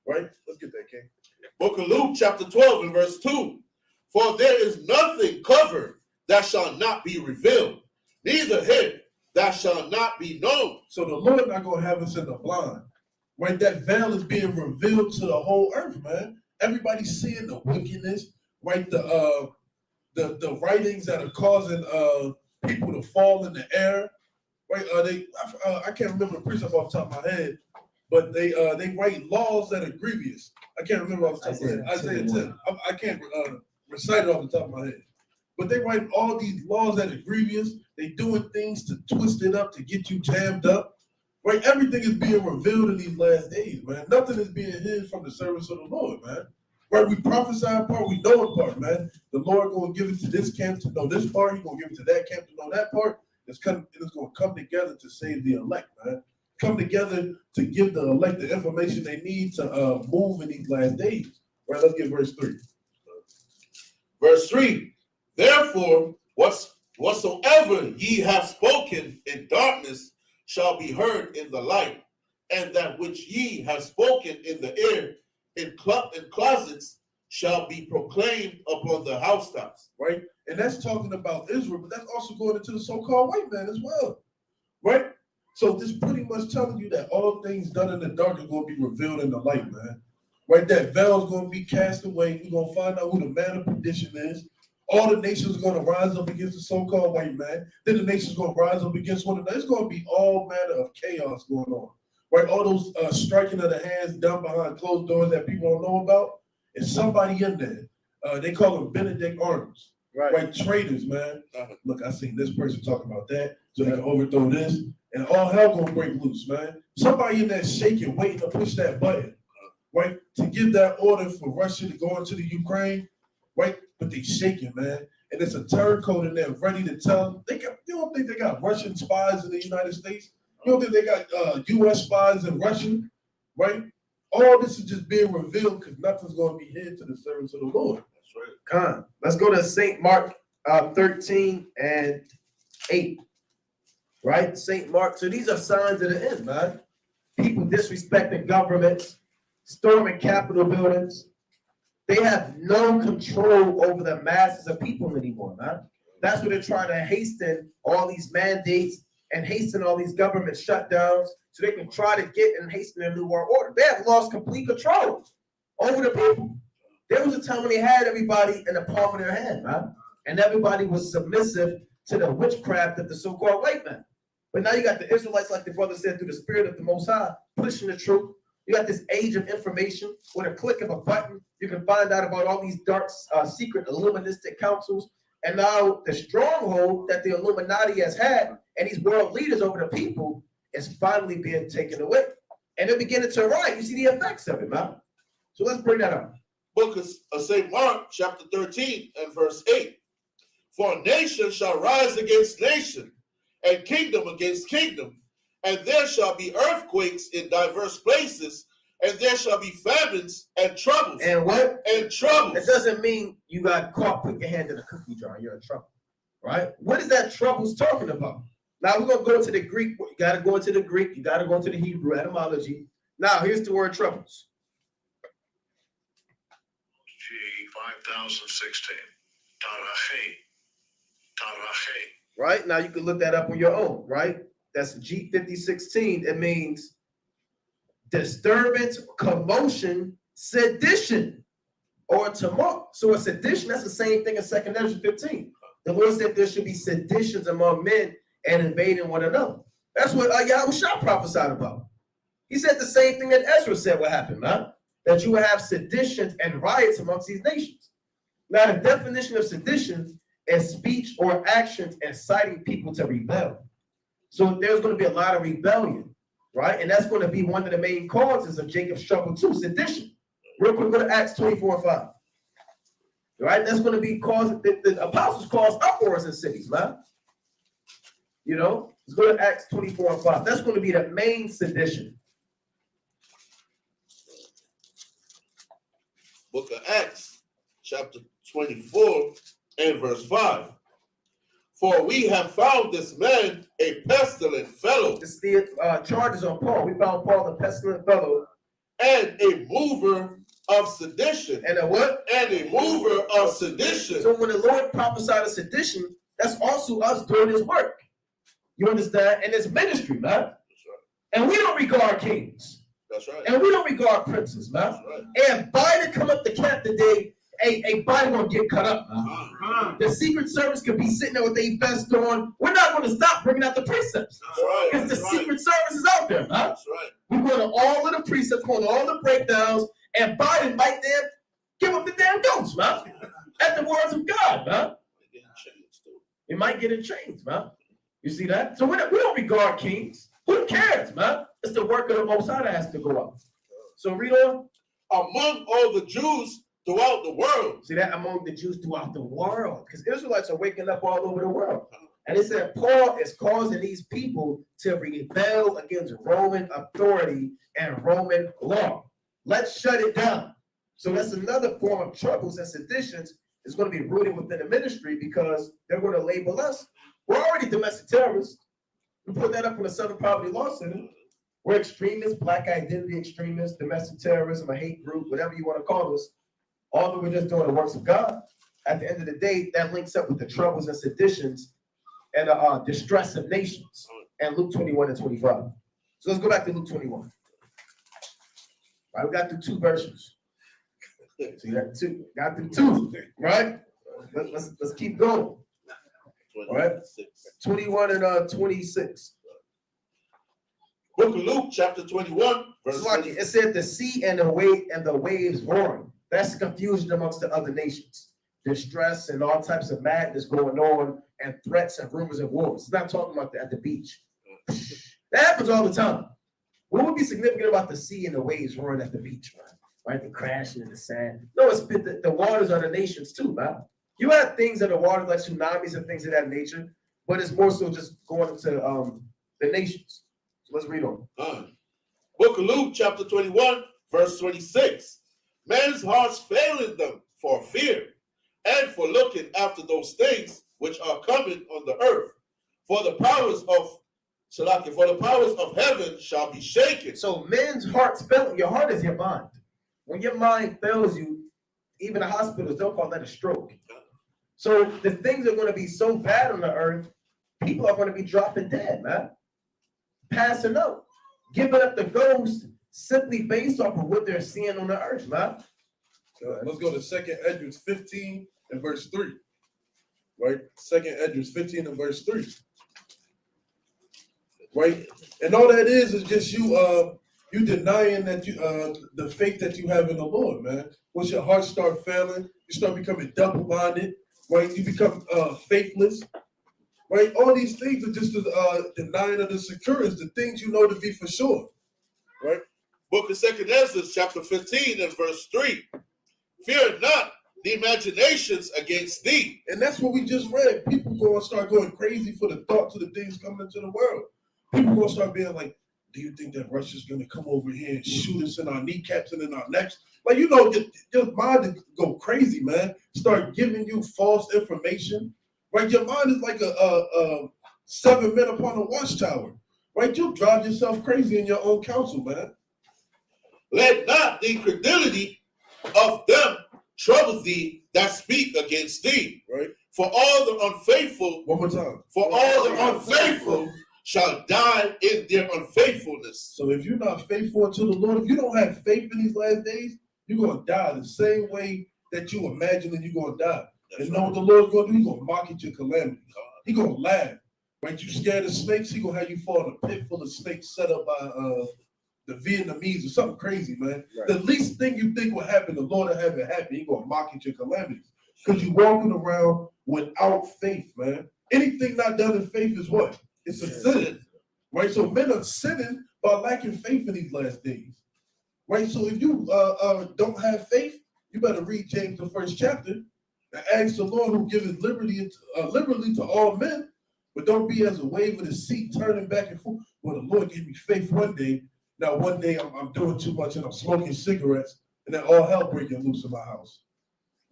Right? Let's get that, King. Book of Luke, chapter 12 and verse 2. For there is nothing covered that shall not be revealed, neither hid that shall not be known. So the Lord not gonna have us in the blind. Right? That veil is being revealed to the whole earth, man. Everybody's seeing the wickedness, right? The writings that are causing people to fall in the air. Right? I can't remember the precept off the top of my head, but they write laws that are grievous. I can't remember off the top of my head. Isaiah 10. I can't recite it off the top of my head. But they write all these laws that are grievous. They doing things to twist it up to get you jammed up. Right? Everything is being revealed in these last days, man. Nothing is being hid from the service of the Lord, man. Right? We prophesy in part, we know in part, man. The Lord gonna give it to this camp to know this part. He's gonna give it to that camp to know that part. It's gonna come together to save the elect, man. Come together to give the elect the information they need to move in these last days. Right? Let's get verse 3. Verse 3. Therefore, whatsoever ye have spoken in darkness shall be heard in the light, and that which ye have spoken in the air in closets shall be proclaimed upon the housetops. Right? And that's talking about Israel, but that's also going into the so-called white man as well. Right? So this pretty much telling you that all things done in the dark are going to be revealed in the light, man. Right? That veil is going to be cast away. We're going to find out who the man of perdition is. All the nations are going to rise up against the so-called white man. Then the nations are going to rise up against one another. It's going to be all manner of chaos going on. Right? All those striking of the hands done behind closed doors that people don't know about. It's somebody in there. They call them Benedict Arnold's. Right? Traitors, man. Look, I seen this person talking about that, so they can overthrow this. And all hell gonna break loose, man. Somebody in there shaking, waiting to push that button, right? To give that order for Russia to go into the Ukraine, right? But they shaking, man. And it's a turncoat in there ready to tell them. You don't think they got Russian spies in the United States? You don't think they got U.S. spies in Russia, right? All this is just being revealed because nothing's going to be hid to the servants of the Lord. That's right. Let's go to St. Mark 13 and 8. Right? St. Mark. So these are signs of the end, man. People disrespecting governments, storming Capitol buildings. They have no control over the masses of people anymore, man. That's what they're trying to hasten all these mandates and hasten all these government shutdowns so they can try to get and hasten their new world order. They have lost complete control over the people. There was a time when they had everybody in the palm of their hand, man. And everybody was submissive to the witchcraft of the so-called white man. But now you got the Israelites, like the brother said, through the spirit of the Most High, pushing the truth. You got this age of information. With a click of a button, you can find out about all these dark, secret Illuministic councils. And now the stronghold that the Illuminati has had and these world leaders over the people is finally being taken away. And they're beginning to rise. You see the effects of it, man. So let's bring that up. Book of St. Mark, chapter 13 and verse 8. For nation shall rise against nation, and kingdom against kingdom, and there shall be earthquakes in diverse places, and there shall be famines and troubles. And what? And troubles. It doesn't mean you got caught, put your hand in a cookie jar, you're in trouble, right? What is that troubles talking about? Now we're going to go into the Greek. You got to go into the Greek. You got to go into the Hebrew etymology. Now here's the word troubles. G 5016. Tarache. Tarache. Right? Now you can look that up on your own, right? That's G5016. It means disturbance, commotion, sedition, or tumult. So a sedition, that's the same thing as 2 Ezra 15. The Lord said there should be seditions among men and invading one another. That's what Yahushua prophesied about. He said the same thing that Ezra said would happen, man. That you would have seditions and riots amongst these nations. Now the definition of sedition is speech or actions inciting people to rebel. So there's going to be a lot of rebellion, right? And that's going to be one of the main causes of Jacob's trouble too, sedition. Real quick, go to Acts 24:5. Right? That's going to be causing, the apostles cause uproars in cities, man. You know, let's go to Acts 24:5. That's going to be the main sedition. Book of Acts, chapter 24 and verse 5. For we have found this man a pestilent fellow. It's the charges on Paul. We found Paul a pestilent fellow. And a mover of sedition. And a what? And a mover of sedition. So when the Lord prophesied of sedition, that's also us doing his work. You understand? And it's ministry, man. That's right. And we don't regard kings. That's right. And we don't regard princes, man. That's right. And Biden come up the camp today, a Biden gonna get cut up, man. The Secret Service could be sitting there with their vest on. We're not going to stop bringing out the precepts. That's right. Because the Secret Service is out there, man. That's right. We're going to all of the precepts, going to all the breakdowns, and Biden might then give up the damn ghost, man. At the words of God, man. It might get in chains, man. You see that? So we don't regard kings. Who cares, man? It's the work of the Most High that has to go up. So read on. Among all the Jews throughout the world. See that? Among the Jews throughout the world. Because Israelites are waking up all over the world. And it said Paul is causing these people to rebel against Roman authority and Roman law. Let's shut it down. So that's another form of troubles and seditions is going to be rooted within the ministry because they're going to label us. We're already domestic terrorists. We put that up in the Southern Poverty Law Center. We're extremists, black identity extremists, domestic terrorism, a hate group, whatever you want to call us. Although we're just doing the works of God, at the end of the day, that links up with the troubles and seditions and distress of nations. and Luke 21 and 25. So let's go back to Luke 21. All right, we got through 2 verses. So you got through two, right? Let's keep going. All right, 21 and 26. Book of Luke, chapter 21, verse It's like 20. it said the sea and the waves roaring. That's confusion amongst the other nations. Distress and all types of madness going on, and threats and rumors of wars. It's not talking about that at the beach. That happens all the time. What would be significant about the sea and the waves roaring at the beach, man? Right, the crashing in the sand. No, it's the waters are the nations too, man. You have things in the waters like tsunamis and things of that nature, but it's more so just going into the nations. So let's read on. Book of Luke, chapter 21, verse 26. Men's hearts failing them for fear and for looking after those things which are coming on the earth. For the powers of heaven shall be shaken. So men's hearts fail. Your heart is your mind. When your mind fails you, even the hospitals don't call that a stroke. So the things are going to be so bad on the earth, people are going to be dropping dead, man. Passing out, giving up the ghost simply based off of what they're seeing on the earth, man. Let's go to 2 Edwards 15 and verse 3. Right? 2 Edwards 15 and verse 3. Right? And all that is just you denying that you the faith that you have in the Lord, man. Once your heart start failing, you start becoming double-minded, right? You become faithless. Right? All these things are just denying of the security, the things you know to be for sure. Right? Book of 2 Ezra, chapter 15 and verse 3. Fear not the imaginations against thee. And that's what we just read. People going to start going crazy for the thoughts of the things coming into the world. People going to start being like, do you think that Russia's going to come over here and shoot us in our kneecaps and in our necks? Like, you know, your mind go crazy, man. Start giving you false information. Right? Your mind is like a 7 men upon a watchtower. Right? You'll drive yourself crazy in your own counsel, man. Let not the incredulity of them trouble thee that speak against thee. Right? For all the unfaithful, One more time. for all the unfaithful shall die in their unfaithfulness. So if you're not faithful unto the Lord, if you don't have faith in these last days, you're going to die the same way that you imagine that you're going to die. And know what the Lord's going to do? He's going to mock at your calamity. He's going to laugh. Right? You scared of snakes? He's going to have you fall in a pit full of snakes set up by the Vietnamese or something crazy, man. Right. The least thing you think will happen, the Lord will have it happen. He's going to mock at your calamities. Because you're walking around without faith, man. Anything not done in faith is what? It's a sin. Right? So men are sinning by lacking faith in these last days. Right? So if you don't have faith, you better read James, the 1st chapter, and ask the Lord who giveth liberally to all men, but don't be as a wave of the sea turning back and forth. Well, the Lord gave me faith one day. Now one day I'm doing too much and I'm smoking cigarettes, and then all hell breaking loose in my house.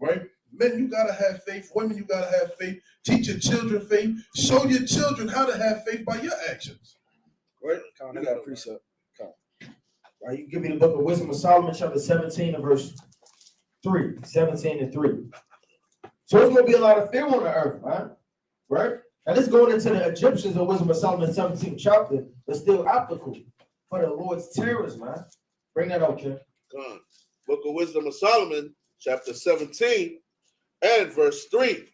Right? Men, you gotta have faith. Women, you gotta have faith. Teach your children faith. Show your children how to have faith by your actions. Right? I got a precept. All right, you give me the book of Wisdom of Solomon, chapter 17 and verse 3. 17 and 3. So there's going to be a lot of fear on the earth, man. Right? Now this going into the Egyptians of Wisdom of Solomon, 17th chapter, but still applicable for the Lord's terrors, man. Bring that out, Ken. Book of Wisdom of Solomon, chapter 17 and verse 3.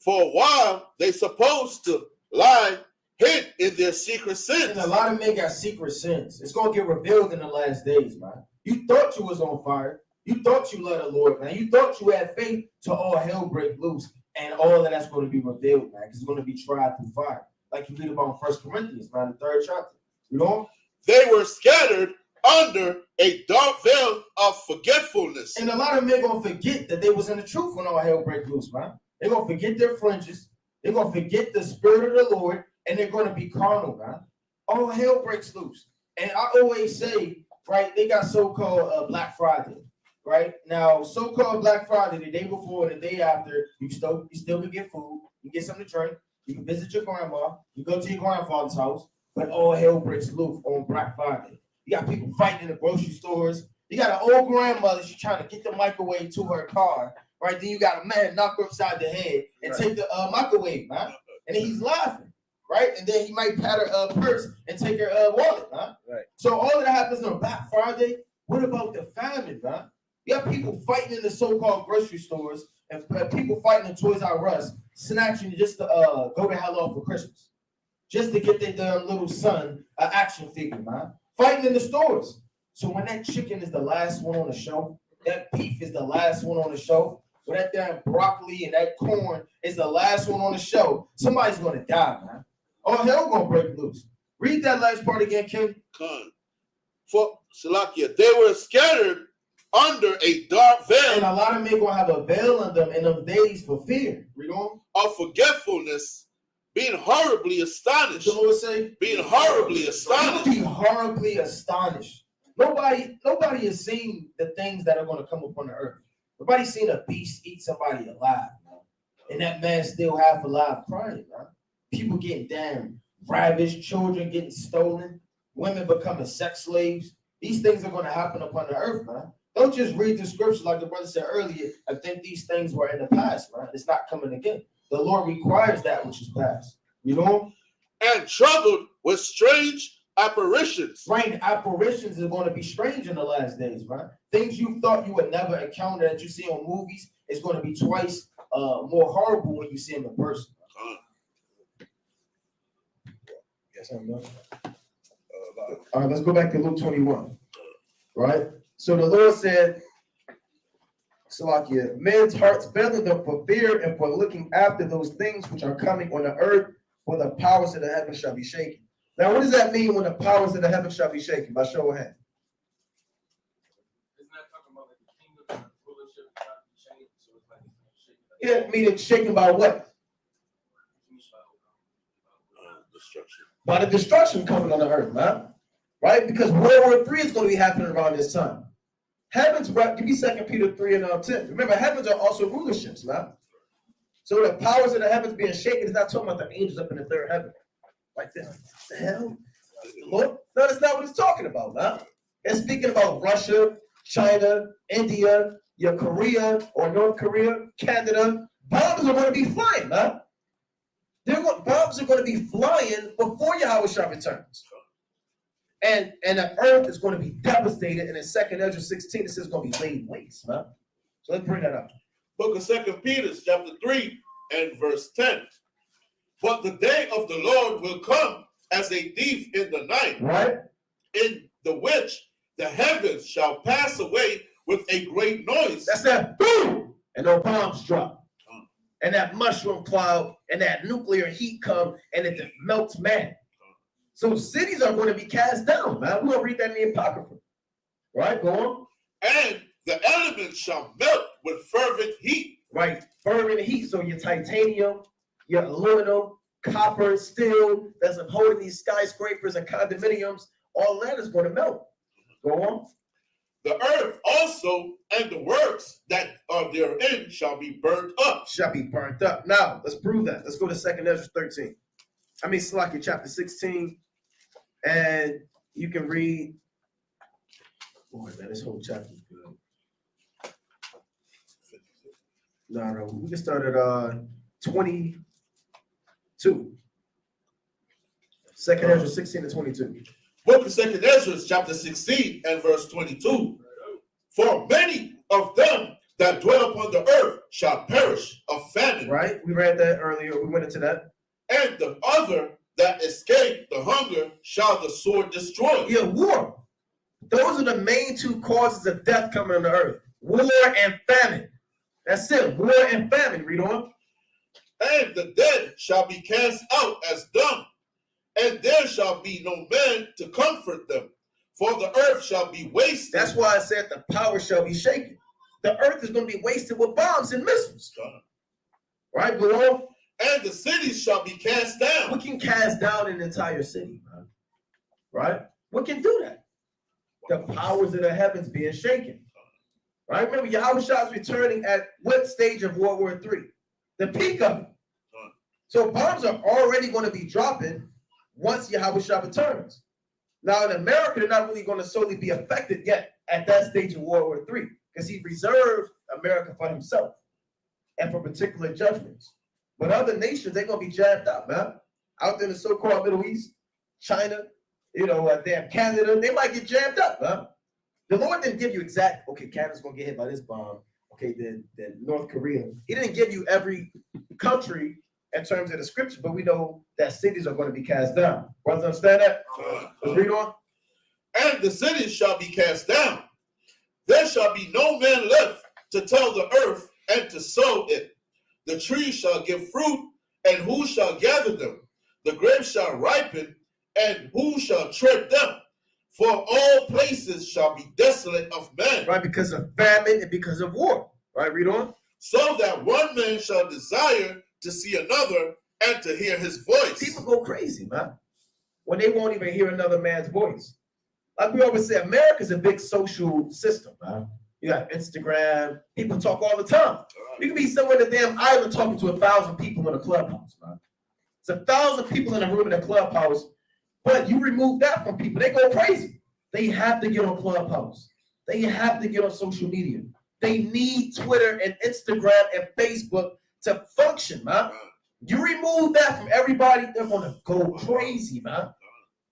For a while they supposed to lie hid in their secret sins. And a lot of men got secret sins. It's going to get revealed in the last days, man. You thought you was on fire. You thought you loved the Lord, man. You thought you had faith to all hell break loose. And all of that's going to be revealed, man, because it's going to be tried through fire. Like you read about in 1 Corinthians, man, the 3rd chapter. You know? They were scattered under a dark veil of forgetfulness. And a lot of men going to forget that they was in the truth when all hell break loose, man. They're going to forget their fringes. They're going to forget the spirit of the Lord. And they're going to be carnal, man. All hell breaks loose. And I always say, right, they got so-called Black Friday, right? Now, so-called Black Friday, the day before and the day after, you still can get food. You get something to drink. You can visit your grandma. You go to your grandfather's house. But all hell breaks loose on Black Friday. You got people fighting in the grocery stores. You got an old grandmother. She's trying to get the microwave to her car, right? Then you got a man knock her upside the head and take the microwave, man. And he's laughing. right? And then he might pat her purse and take her wallet, man. Right. So all of that happens on Black Friday. What about the famine, man? You have people fighting in the so-called grocery stores and people fighting in Toys R Us, snatching just to go to hell off for Christmas, just to get their damn little son an action figure, man. Fighting in the stores. So when that chicken is the last one on the shelf, that beef is the last one on the shelf, or that damn broccoli and that corn is the last one on the shelf, somebody's gonna die, man. Oh, hell gonna break loose. Read that last part again, King. Con. For Salakia, they were scattered under a dark And veil a lot of men gonna have a veil on them in them days for fear. Read on. of forgetfulness, being horribly astonished. The Lord say, Being horribly you'll astonished. be horribly astonished. Nobody has seen the things that are gonna come upon the earth. Nobody's seen a beast eat somebody alive, man. And that man still half alive crying, man. People getting damn ravished, children getting stolen, women becoming sex slaves. These things are going to happen upon the earth, man. Don't just read the scripture like the brother said earlier and think these things were in the past, man. It's not coming again. The Lord requires that which is past. You know? And troubled with strange apparitions. Strange apparitions are going to be strange in the last days, man. Things you thought you would never encounter that you see on movies is going to be twice more horrible when you see them in person. Yes, I'm done. All right, let's go back to Luke 21. Right? So the Lord said, Salakia, men's hearts failing them for fear and for looking after those things which are coming on the earth, for the powers of the heavens shall be shaken. Now, what does that mean when the powers of the heavens shall be shaken? By show of hand. Isn't that talking about like the kingdom and the rulership is about to be changed? So it's like it's shaking. Yeah, meaning shaken by what? Destruction. By the destruction coming on the earth, man. Right? Because World War III is going to be happening around this time. Heavens, give me 2 Peter 3 and 10. Remember, heavens are also rulerships, man. So the powers of the heavens being shaken is not talking about the angels up in the third heaven. Like this. What the hell? Lord? No, that's not what it's talking about, man. It's speaking about Russia, China, India, your Korea or North Korea, Canada. Bombs are going to be flying, man. Bombs are going to be flying before Yahushua returns. And the earth is going to be devastated. And in 2 Ezra 16, it says it's going to be laid waste, man. So let's bring that up. Book of 2 Peter, chapter 3 and verse 10. But the day of the Lord will come as a thief in the night, Right? in the which the heavens shall pass away with a great noise. That's that boom! And no bombs drop. And that mushroom cloud and that nuclear heat come and it melts man. So cities are going to be cast down, man. We're going to read that in the Apocrypha. Right? Go on. And the elements shall melt with fervent heat. Right? Fervent heat. So your titanium, your aluminum, copper, steel that's upholding these skyscrapers and condominiums, all that is going to melt. Go on. The earth also and the works that are therein shall be burnt up. Shall be burnt up. Now, let's prove that. Let's go to 2 Ezra 13. Salakia chapter 16. And you can read. Boy, man, this whole chapter is good. No, we can start at 22. 2 Ezra 16 and 22. Book of 2 Ezra, chapter 16 and verse 22. For many of them that dwell upon the earth shall perish of famine. Right? We read that earlier. We went into that. And the other that escape the hunger shall the sword destroy. Yeah, war. Those are the main two causes of death coming on the earth. War and famine. That's it. War and famine. Read on. And the dead shall be cast out as dung, and there shall be no man to comfort them, for the earth shall be wasted. That's why I said the power shall be shaken. The earth is going to be wasted with bombs and missiles. Right? Go on. And the cities shall be cast down. We can cast down an entire city, man. Right? We can do that. The powers of the heavens being shaken. Right? Remember, Yahushua is returning at what stage of World War III? The peak of it. So bombs are already going to be dropping once Yahushua returns. Now in America, they're not really going to solely be affected yet at that stage of World War III, because he reserved America for himself and for particular judgments. But other nations, they're going to be jabbed up, man. out there in the so-called Middle East, China, damn Canada, they might get jammed up, huh? The Lord didn't give you exact, okay, Canada's gonna get hit by this bomb. Okay, then North Korea. He didn't give you every country in terms of the scripture, but we know that cities are going to be cast down. Brothers understand that? Let's read on. And the cities shall be cast down. There shall be no man left to till the earth and to sow it. The trees shall give fruit, and who shall gather them? The grapes shall ripen, and who shall tread them? For all places shall be desolate of men. Right, because of famine and because of war. Right, read on. So that one man shall desire to see another and to hear his voice. People go crazy, man, when they won't even hear another man's voice. Like we always say, America's a big social system, man. You got Instagram, people talk all the time. You can be somewhere in the damn island talking to 1,000 people in a clubhouse, man. It's 1,000 people in a room in a clubhouse, but you remove that from people, they go crazy. They have to get on Clubhouse. They have to get on social media. They need Twitter and Instagram and Facebook to function, man. You remove that from everybody, they're gonna go crazy, man.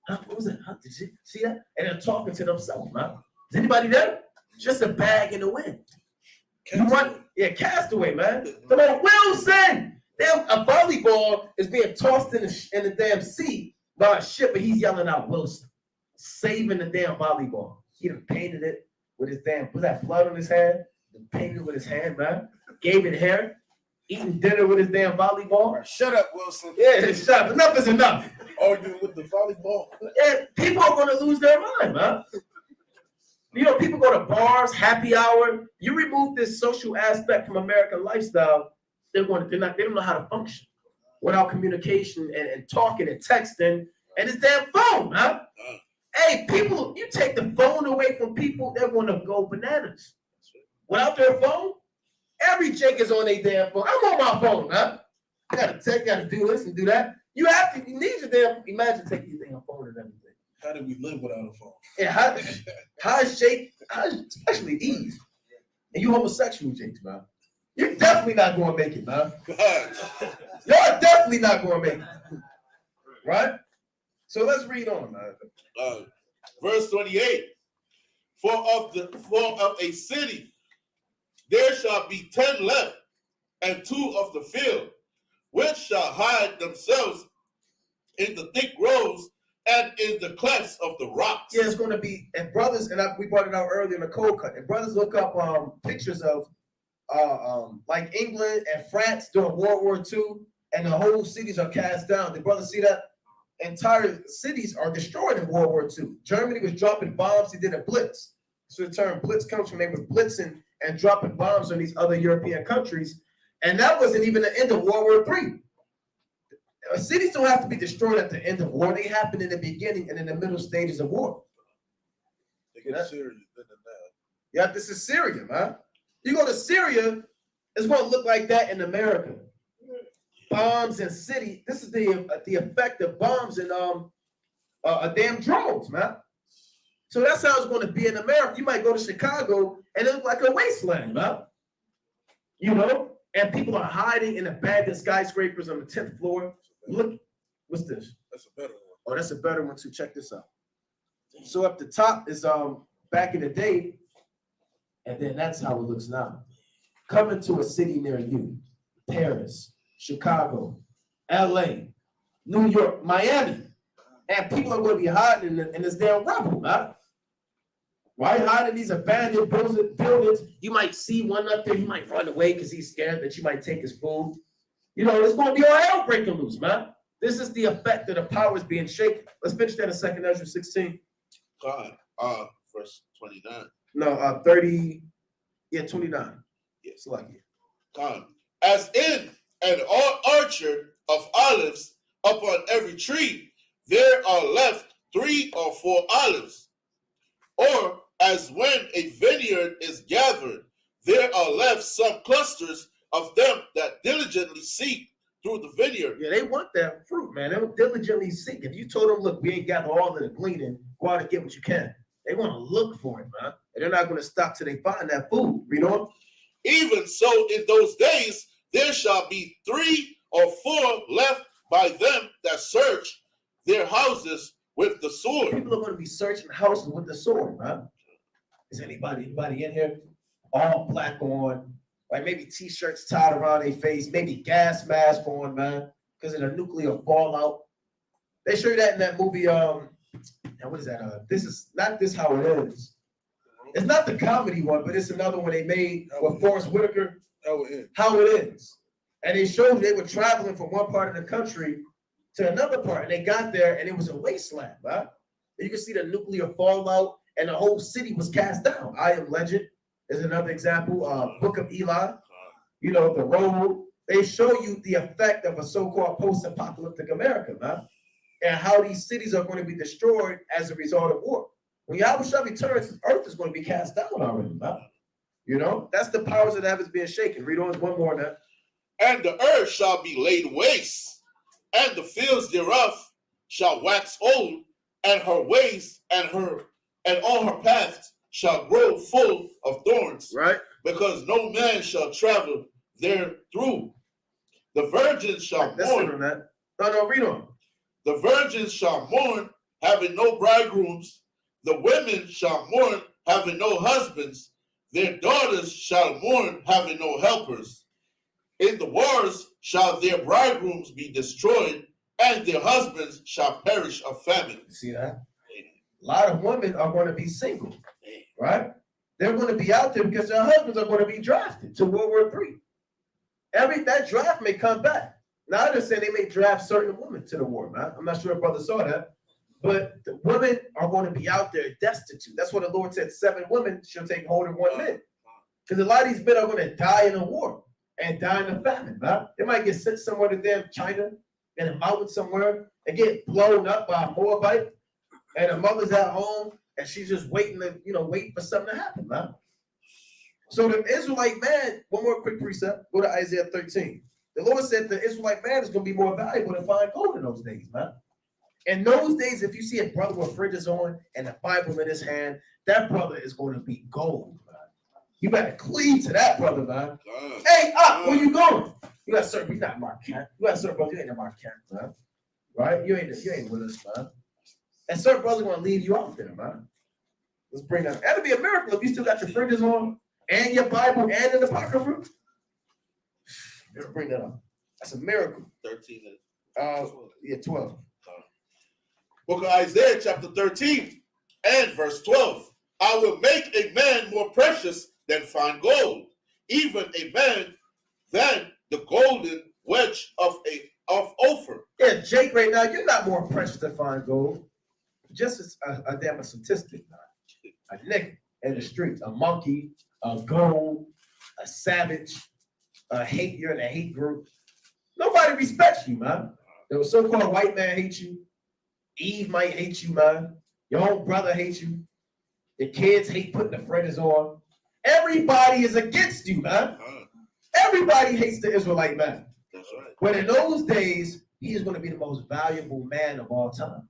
What was it? Did you see that? And they're talking to themselves, man. Is anybody there? Just a bag in the wind. You want, castaway, man. Come on, Wilson. Damn, a volleyball is being tossed in the damn sea by a ship, and he's yelling out Wilson, saving the damn volleyball. He done painted it with his damn, was that blood on his hand? Painted it with his hand, man. Gave it hair. Eating dinner with his damn volleyball. Shut up, Wilson. Yeah, shut up. Enough is enough. Arguing with the volleyball. Yeah, people are going to lose their mind, man. People go to bars, happy hour. You remove this social aspect from American lifestyle, they don't know how to function without communication and talking and texting and this damn phone, man. Hey, people, you take the phone away from people, they're going to go bananas. Without their phone, every chick is on their damn phone. I'm on my phone, man. I got to text, got to do this and do that. You need your damn, imagine taking your damn phone and everything. How did we live without a phone? Yeah, especially these. And you homosexual, Jakes, man. You're definitely not going to make it, man. Y'all definitely not going to make it. Right? So let's read on, man. Verse 28. For of a city there shall be 10 left, and 2 of the field, which shall hide themselves in the thick groves and in the clefts of the rocks. Yeah, it's going to be, and brothers, and we brought it out earlier in the cold cut. And brothers look up pictures of like England and France during World War II, and the whole cities are cast down. Did brothers see that? Entire cities are destroyed in World War II. Germany was dropping bombs. They did a blitz. So the term blitz comes from they were blitzing and dropping bombs on these other European countries. And that wasn't even the end of World War III. Cities don't have to be destroyed at the end of war. They happen in the beginning and in the middle stages of war. They get serious. Yeah, this is Syria, man. You go to Syria, it's going to look like that in America. Bombs in city. This is the effect of bombs and damn drones, man. So that's how it's going to be in America. You might go to Chicago and it looks like a wasteland, man. And people are hiding in abandoned skyscrapers on the 10th floor. Look, what's this? That's a better one. Oh, that's a better one too. Check this out. So up the top is back in the day, and then that's how it looks now. Coming to a city near you: Paris, Chicago, LA, New York, Miami. And people are going to be hiding in this damn rubble, man. Why hiding in these abandoned buildings? You might see one up there, you might run away because he's scared that you might take his food. It's going to be all hell breaking loose, man. This is the effect of the powers being shaken. Let's finish that in 2 Ezra 16. God, verse 29. No, 30, 29. Yes, like it. God, as in an orchard of olives, upon every tree there are left 3 or 4 olives. Or as when a vineyard is gathered, there are left some clusters of them that diligently seek through the vineyard. Yeah, they want that fruit, man. They will diligently seek. If you told them, look, we ain't got all of the gleaning, go out and get what you can. They want to look for it, man. And they're not going to stop till they find that food. Read on. Even so, in those days, there shall be 3 or 4 left by them that search their houses with the sword. People are going to be searching houses with the sword, man. Is anybody in here all black on, like maybe t-shirts tied around their face, maybe gas mask on, man, because of the nuclear fallout. They show you that in that movie. Now what is that? This is not this how it is. It's not the comedy one, but it's another one they made with Forrest Whitaker. How it is. And they showed they were traveling from one part of the country to another part, and they got there, and it was a wasteland, right? And you can see the nuclear fallout, and the whole city was cast down. I Am Legend is another example. Book of Eli, you know, the road. They show you the effect of a so-called post-apocalyptic America, man, and how these cities are going to be destroyed as a result of war. When Yahushua returns, earth is going to be cast down already, man. You know, that's the powers of the heavens being shaken. Read on one more now. And the earth shall be laid waste, and the fields thereof shall wax old, and her ways and all her paths shall grow full of thorns, Right? because no man shall travel there through. The virgins shall Let's sit mourn. on that. No, read on. The virgins shall mourn, having no bridegrooms. The women shall mourn, having no husbands. Their daughters shall mourn, having no helpers. In the wars shall their bridegrooms be destroyed, and their husbands shall perish of famine. You see that? A lot of women are going to be single, right? They're going to be out there because their husbands are going to be drafted to World War III. That draft may come back. Now they're saying they may draft certain women to the war, man. I'm not sure if brother saw that, but the women are going to be out there destitute. That's what the Lord said. 7 women shall take hold of 1 man, because a lot of these men are going to die in a war and die in a famine, man. They might get sent somewhere to damn China in a mountain somewhere and get blown up by a Moabite, and the mother's at home and she's just waiting for something to happen, man. So the Israelite man, one more quick precept, go to Isaiah 13. The Lord said the Israelite man is going to be more valuable than fine gold in those days, man. In those days, if you see a brother with fringes on and a Bible in his hand, that brother is going to be gold, man. You better cleave to that brother, man. Hey, where you going? You got sir, you're not Marquette. You got sir, brother, you ain't a Marquette, man. Right? You ain't with us, man. And certain brothers going to leave you out there, man. Let's bring that. That'd be a miracle if you still got your fringes on and your Bible and an apocrypha. Let's bring that up. That's a miracle. 13. 12. Book of Isaiah, chapter 13, and verse 12. I will make a man more precious than fine gold, even a man than the golden wedge of Ophir. Yeah, Jake, right now, you're not more precious than fine gold. Just as a damn statistic, man. A nigga in the streets, a monkey, a gold, a savage, you're in a hate group. Nobody respects you, man. The so-called white man hates you. Eve might hate you, man. Your own brother hates you. Your kids hate putting the fringes on. Everybody is against you, man. Everybody hates the Israelite man. That's right. But in those days, he is going to be the most valuable man of all time.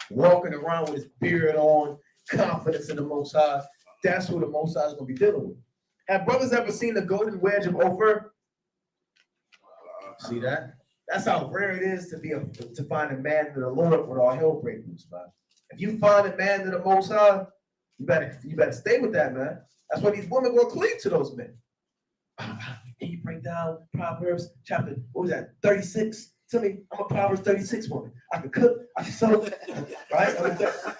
Walking around with his beard on, confidence in the Most High. That's who the Most High is going to be dealing with. Have brothers ever seen the golden wedge of Ophir? See that? That's how rare it is to find a man of the Lord with all hell breaking loose, man. If you find a man of the Most High, you better stay with that, man. That's why these women will cleave to those men. Can you break down Proverbs chapter, 36? Tell me, I'm a Proverbs 36 woman. I can cook, I can sew, right?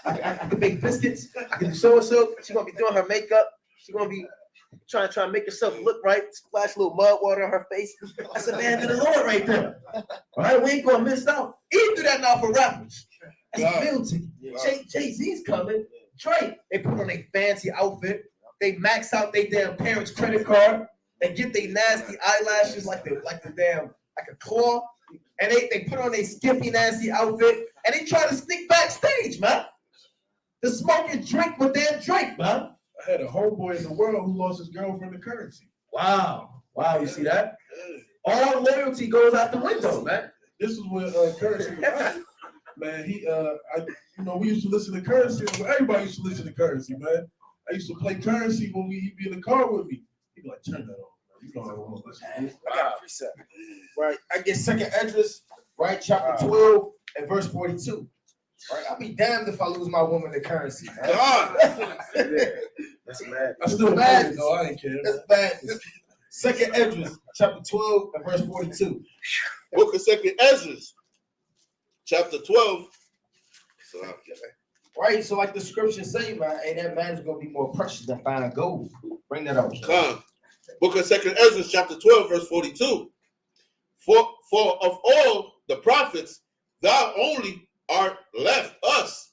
I can make biscuits, I can do so-and-so. She's gonna be doing her makeup. She's gonna be trying to make herself look right, splash a little mud water on her face. That's a man to the Lord right there. All right, we ain't gonna miss out. He do that now for rappers. That's guilty. Jay-Z's coming. Trey, they put on a fancy outfit. They max out their damn parents' credit card. They get their nasty eyelashes like a claw. And they put on a skimpy, nasty outfit. And they try to sneak backstage, man. To smoke and drink with their drink, man. I had a homeboy in the world who lost his girlfriend to currency. Wow, you see that? All loyalty goes out the window, man. This is when currency was out. Man, we used to listen to currency. Everybody used to listen to currency, man. I used to play currency when he'd be in the car with me. He'd be like, turn that on. You know I want to listen to this. I got a preset. Right. I get second address. right? Chapter 12 and verse 42. Right? I'll be damned if I lose my woman to currency. Man. God. That's mad. I still Bad. bad though. I ain't care. That's bad. Second Esdras, chapter 12 and verse 42. Book of Second Ezra, chapter 12. So, Right? So like the scriptures say, man, hey, that man is going to be more precious than fine gold. Bring that out. come. Book of Second Ezra, chapter 12, verse 42. For of all the prophets, thou only art left us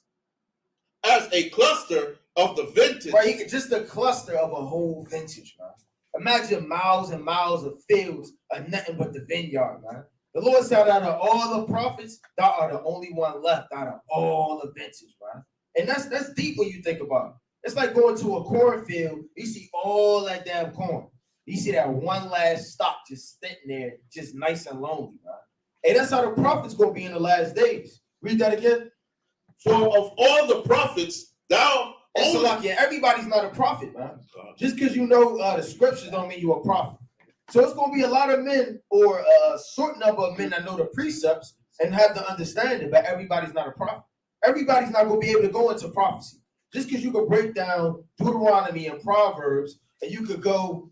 as a cluster of the vintage. Right? You get just a cluster of a whole vintage, man. Imagine miles and miles of fields are nothing but the vineyard, man. The Lord said, out of all the prophets, thou art the only one left out of all the vintage, man. And that's deep when you think about it. It's like going to a cornfield, you see all that damn corn. You see that one last stalk just sitting there, just nice and lonely, man. And that's how the prophets gonna be in the last days. Read that again. For of all the prophets, thou And so only. like, yeah, everybody's not a prophet, man. Just because you know the scriptures don't mean you're a prophet. So it's going to be a lot of men or a short number of men that know the precepts and have the understanding, but everybody's not a prophet. Everybody's not going to be able to go into prophecy. Just because you could break down Deuteronomy and Proverbs and you could go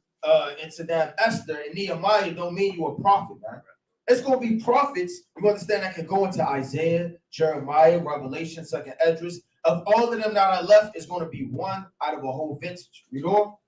into that Esther and Nehemiah don't mean you're a prophet, man. It's going to be prophets, you understand, that can go into Isaiah, Jeremiah, Revelation, Second Esdras. Of all of them that are left, is going to be one out of a whole vintage. You know?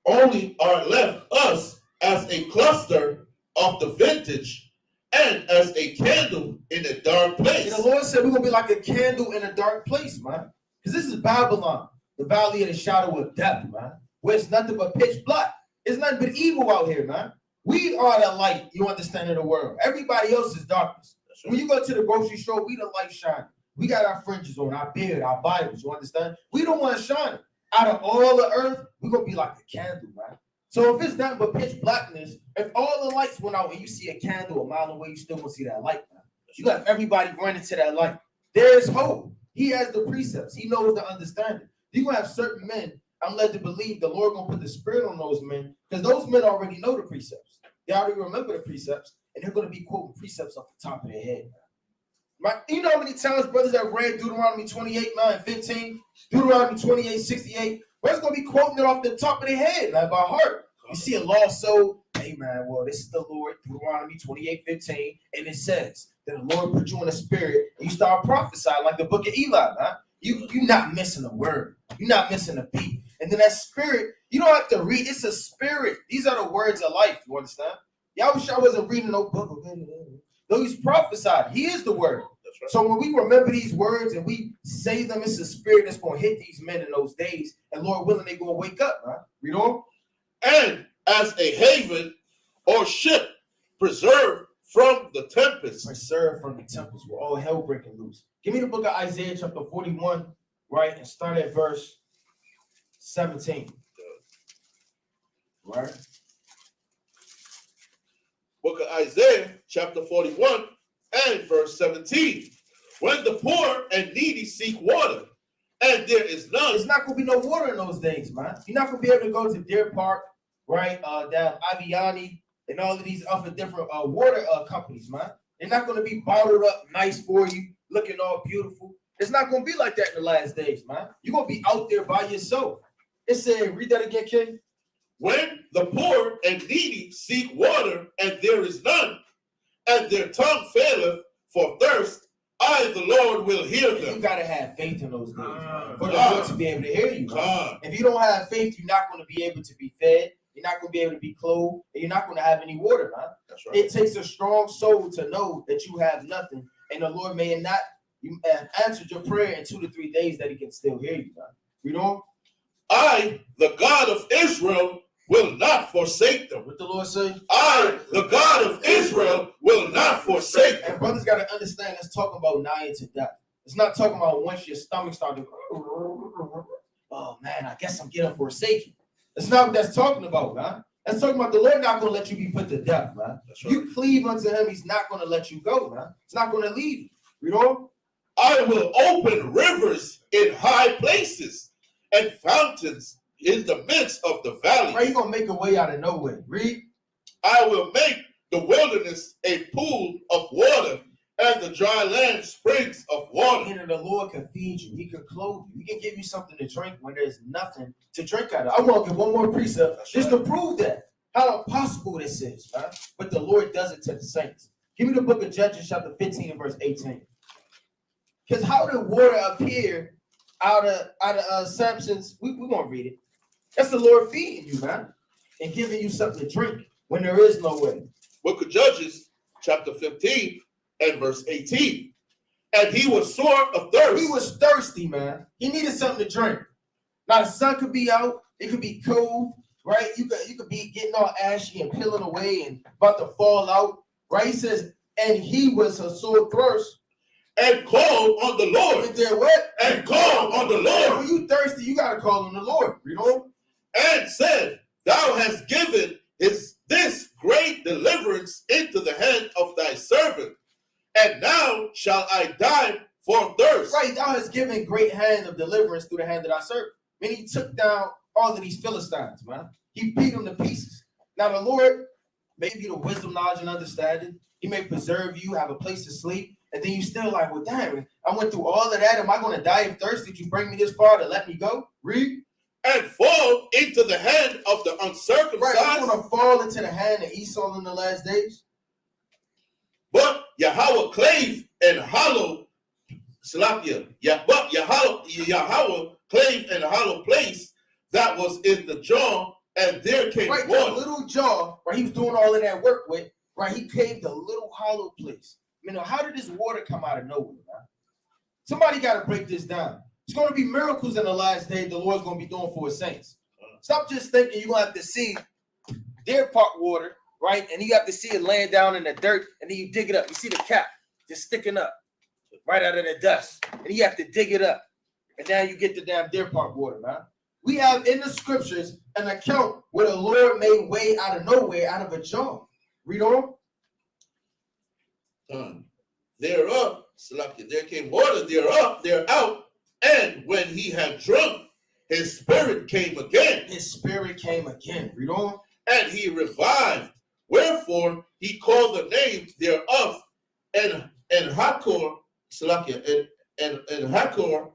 Only are left us as a cluster of the vintage and as a candle in a dark place. And the Lord said we're going to be like a candle in a dark place, man. Because this is Babylon, the valley of the shadow of death, man. Where it's nothing but pitch black. It's nothing but evil out here, man. We are the light, you understand, in the world. Everybody else is darkness. When you go to the grocery store, we the light shining. We got our fringes on, our beard, our Bibles, you understand? We don't want to shine it. Out of all the earth, we're going to be like a candle, man. So if it's nothing but pitch blackness, if all the lights went out and you see a candle a mile away, you still going to see that light, man. You got everybody running to that light. There's hope. He has the precepts. He knows the understanding. You're going to have certain men, I'm led to believe the Lord going to put the spirit on those men because those men already know the precepts. They already remember the precepts, and they're going to be quoting precepts off the top of their head, man. Right? You know how many times brothers have read Deuteronomy 28, 9, 15, Deuteronomy 28, 68? Brothers going to be quoting it off the top of their head, like by heart. You see a lost soul, hey man, well, this is the Lord, Deuteronomy 28, 15, and it says that the Lord put you in a spirit, and you start prophesying like the book of Eli, man. You're not missing a word. You're not missing a beat. And then that spirit, you don't have to read. It's a spirit. These are the words of life. You understand? Yeah, I wish I wasn't reading no book. Though he's prophesied. He is the word. That's right. So when we remember these words and we say them, it's a spirit that's going to hit these men in those days. And Lord willing, they're going to wake up, man. Read on. And as a haven or ship preserved from the tempest. Preserved from the tempest where all hell breaking loose. Give me the book of Isaiah chapter 41, right? And start at verse 17. Right? Book of Isaiah, chapter 41 and verse 17. When the poor and needy seek water, and there is none. It's not going to be no water in those days, man. You're not going to be able to go to Deer Park, right? Down Aviani and all of these other different water companies, man. They're not going to be bottled up nice for you, looking all beautiful. It's not going to be like that in the last days, man. You're going to be out there by yourself. It said, read that again, King. When the poor and needy seek water, and there is none, and their tongue faileth for thirst, I, the Lord, will hear them. You got to have faith in those days, man, for the Lord to be able to hear you. If you don't have faith, you're not going to be able to be fed. You're not going to be able to be clothed, and you're not going to have any water, man. That's right. It takes a strong soul to know that you have nothing, and the Lord may not answered your prayer in 2 to 3 days that he can still hear you, man. Read on. I, the God of Israel, will not forsake them. What the Lord say? I, the God of Israel, will not forsake them. And brothers got to understand that's talking about nigh to death. It's not talking about once your stomach started, oh man, I guess I'm getting forsaken. That's not what that's talking about, man. That's talking about the Lord not going to let you be put to death, man. That's right. You cleave unto him, he's not going to let you go, man. He's not going to leave you. Read on. I will open rivers in high places and fountains in the midst of the valley. Right, you're going to make a way out of nowhere. Read. I will make the wilderness a pool of water, and the dry land springs of water. And the Lord can feed you. He can clothe you. He can give you something to drink when there's nothing to drink out of. I want to give one more precept just to prove that. How impossible this is, man. But the Lord does it to the saints. Give me the book of Judges, chapter 15 and verse 18. Because how did water appear out of Samson's? We won't read it. That's the Lord feeding you, man, and giving you something to drink when there is no way. Book of Judges, chapter 15 and verse 18. And he was sore of thirst. He was thirsty, man. He needed something to drink. Now the sun could be out. It could be cold, right? You could be getting all ashy and peeling away and about to fall out, right? He says, and he was a sore thirst. And called on the Lord. And then what? And called on the Lord. When you thirsty, you gotta call on the Lord. You know? And said, thou hast given this great deliverance into the hand of thy servant, and now shall I die for thirst. Right, thou hast given great hand of deliverance through the hand of thy servant. I mean, he took down all of these Philistines, man. He beat them to pieces. Now the Lord may give you the wisdom, knowledge, and understanding. He may preserve you, have a place to sleep, and then you still like, well, damn, I went through all of that. Am I going to die of thirst? Did you bring me this far to let me go? Read. And fall into the hand of the uncircumcised. Right, you're going to fall into the hand of Esau in the last days. But Yahweh clave and hollow, Salakia, but Yahweh clave and hollow place that was in the jaw, and there came right, water. that little jaw, right, he was doing all of that work with, right, he caved a little hollow place. I mean, how did this water come out of nowhere, man? Somebody got to break this down. It's going to be miracles in the last day the Lord's going to be doing for his saints. Stop just thinking you're going to have to see Deer Park water, right? And you have to see it laying down in the dirt, and then you dig it up. You see the cap just sticking up right out of the dust, and you have to dig it up. And now you get the damn Deer Park water, man. We have in the scriptures an account where the Lord made way out of nowhere, out of a jar. Read on. Thereof, Salakia, there came water thereof, thereout. And when he had drunk, his spirit came again. His spirit came again. Read on. And he revived. Wherefore he called the name thereof and Hakor, Salakia, and Hakor,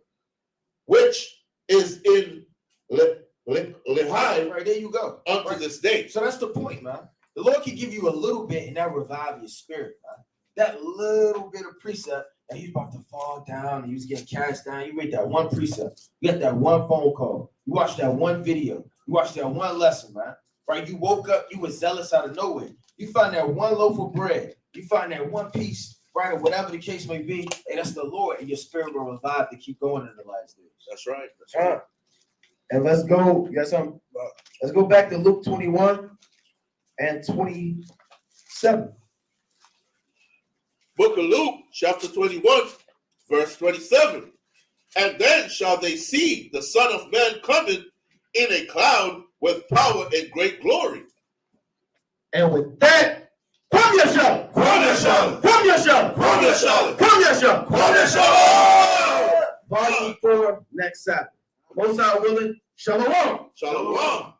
which is in Lehi, Right, there you go. unto Right. this day. So that's the point, man. The Lord can give you a little bit and that revive your spirit, man. That little bit of precept and he's about to fall down and he was getting cast down. You read that one precept, you get that one phone call, you watch that one video, you watch that one lesson, man. Right? You woke up, you were zealous out of nowhere. You find that one loaf of bread, you find that one piece, right, or whatever the case may be, and that's the Lord, and your spirit will revive to keep going in the last days. That's right. That's right. And let's go. You got something? Let's go back to Luke 21 and 27. Book of Luke, chapter 21, verse 27. And then shall they see the Son of Man coming in a cloud with power and great glory. And with that, come your show. Come your show. Come your show. Come your show. Come your show. Come your show. Volume 4, next Sabbath. Most High willing, shalom. Shalom.